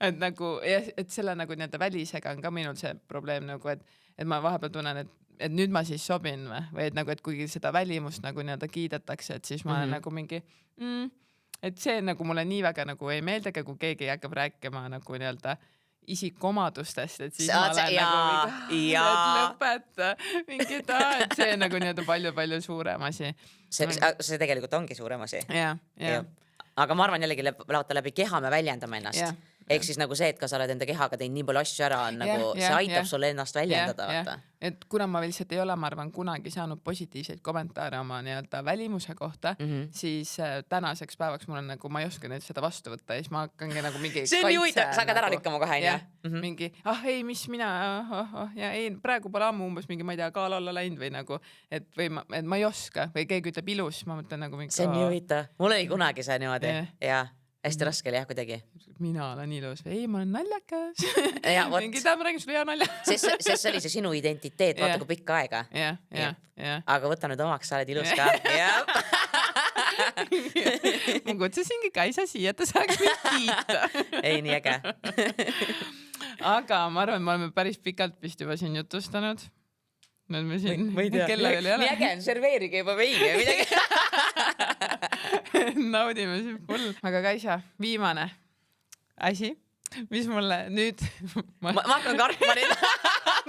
Et nagu, et selle nagu nii-öelda välisega on ka minul see probleem nagu, et ma vahepeal tunnen, et nüüd ma siis sobin või et nagu, et kuigi seda välimust nagu nii-öelda kiidetakse, et siis ma olen nagu mingi, et see nagu mulle nii väga nagu ei meeldigi, kui keegi hakkab rääkima nagu nii-öelda isikuomadustest, et siis ma olen nagu lõpeta mingi et see nagu nii-öelda palju-palju suurem asi. See tegelikult ongi suurem asi. Aga ma arvan jällegi läbi keha me väljendame ennast. Ehk siis nagu see, et ka sa oled enda kehaga teinud nii palju asju ära, on nagu see aitab sulle ennast väljendada. Vaata. Et kuna ma lihtsalt ei ole, ma arvan, kunagi saanud positiivseid kommentaare oma nii-öelda välimuse kohta, siis tänaseks päevaks mul on nagu, ma ei oska nüüd seda vastu võtta ja siis ma hakkangi nagu mingi see on nii huvitav, sa hakkad ära lükkama kohe, mingi, ei, mis mina, ja ei, praegu pole ammu umbes mingi, ma ei tea, kaal alla läinud või nagu, et ma ei oska või keegi ütleb ilus, ma mõtlen nagu mingi. See on nii huvitav, mul ei kunagi see niimoodi ja hästi raske oli kuidagi. Mina olen ilus. Ei, ma olen naljakas. Mingi ma räägin sulle hea nalja. Sest see oli see sinu identiteet, vaata kui pikka aega. Aga võta nüüd omaks, sa oled ilus ka. Ma kutsusingi Kaisa siia, et ta saaks mind kiita. Ei, nii äge. Aga ma arvan, me oleme päris pikalt vist juba siin jutustanud. Nüüd me siin kella veel ei ole. Nii äge on, serveerige juba veini ja midagi. Naudime siin full. Aga Kaisa, viimane asi, mis mulle nüüd... Ma hakkan kartma nüüd.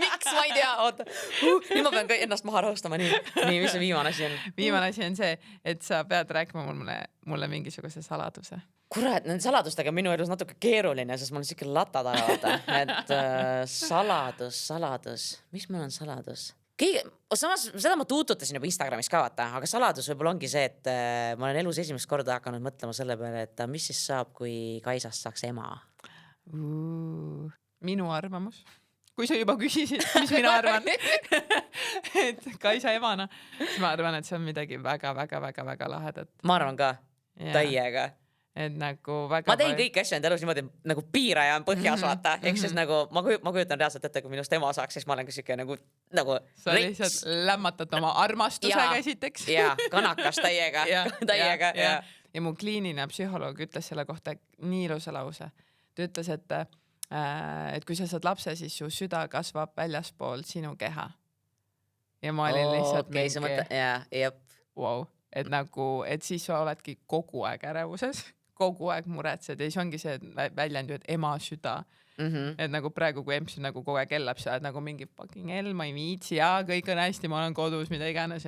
Miks, ma ei tea, oota. Nüüd ma pean ka ennast maha rahustama. Nii, mis see viimane asi on? Viimane asi on see, et sa pead rääkima mulle mingisuguse saladuse. Kurat, nende saladustega minu elus natuke keeruline, sest mul on siuke lata taga, vaata. Et saladus. Mis mul on saladus? Samas, seda ma tuututasin juba Instagramis ka, vaata, aga saladus võib-olla ongi see, et ma olen elus esimest korda hakanud mõtlema selle peale, et mis siis saab, kui Kaisast saaks ema? Minu arvamus. Kui sa juba küsisid, mis mina arvan, et Kaisa emana, siis ma arvan, et see on midagi väga lahedat. Ma arvan ka, täiega. Et nagu väga... Ma teen kõik asju enda elus niimoodi nagu piiraja on põhjas, vaata. Ehk siis nagu ma kujutan reaalselt ette, kui minust ema saaks, siis ma olen ka siuke nagu sa lihtsalt lämmatad oma armastusega esiteks. Ja, kanakas täiega. Ja mu kliiniline psühholoog ütles selle kohta nii ilusa lause. Ta ütles, et kui sa saad lapse, siis su süda kasvab väljaspool sinu keha. Ja ma olin lihtsalt wow. Et nagu, et siis sa oledki kogu aeg ärevuses, kogu aeg muretsed ja siis ongi see väljend ju, et ema süda. Et nagu praegu, kui emps nagu kogu aeg ellab, sa oled nagu mingi fucking hell, ma ei viitsi ja kõik on hästi, ma olen kodus, mida iganes.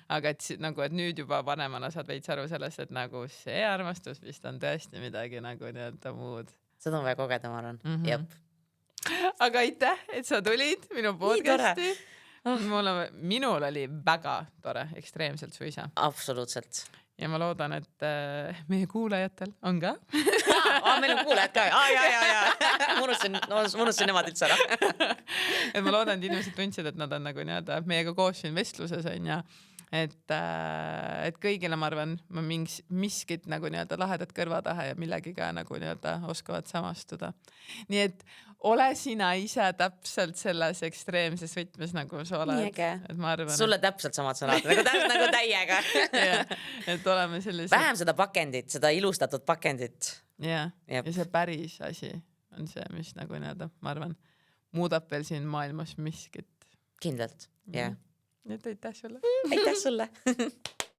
Aga et, nagu, et nüüd juba vanemana saad veits aru sellest, et nagu see armastus vist on tõesti midagi nagu nii-öelda muud. Seda on vaja kogeda, ma arvan. Jep. Aga aitäh, et sa tulid minu podcasti. minul oli väga tore, ekstreemselt suisa. Absoluutselt. Ja ma loodan, et meie kuulajatel on ka. Meil on kuulajad ka. Ja. Unustasin nemad üldse ära. Et ma loodan, et inimesed tundsid, et nad on nagu nii-öelda meiega koos siin vestluses on ja et kõigile ma arvan, ma miskit nagu nii-öelda lahedat kõrva taha ja millegiga nagu nii-öelda oskavad samastuda. Nii et ole sina ise täpselt selles ekstreemses võtmes nagu sa oled. Et ma arvan, sulle täpselt samad sõnad, nagu täiega. Et oleme sellised. Vähem seda pakendit, seda ilustatud pakendit. Ja see päris asi on see, mis nagu nii-öelda, ma arvan, muudab veel siin maailmas miskit. Kindlalt, jah. Nii et aitäh sulle. Aitäh sulle.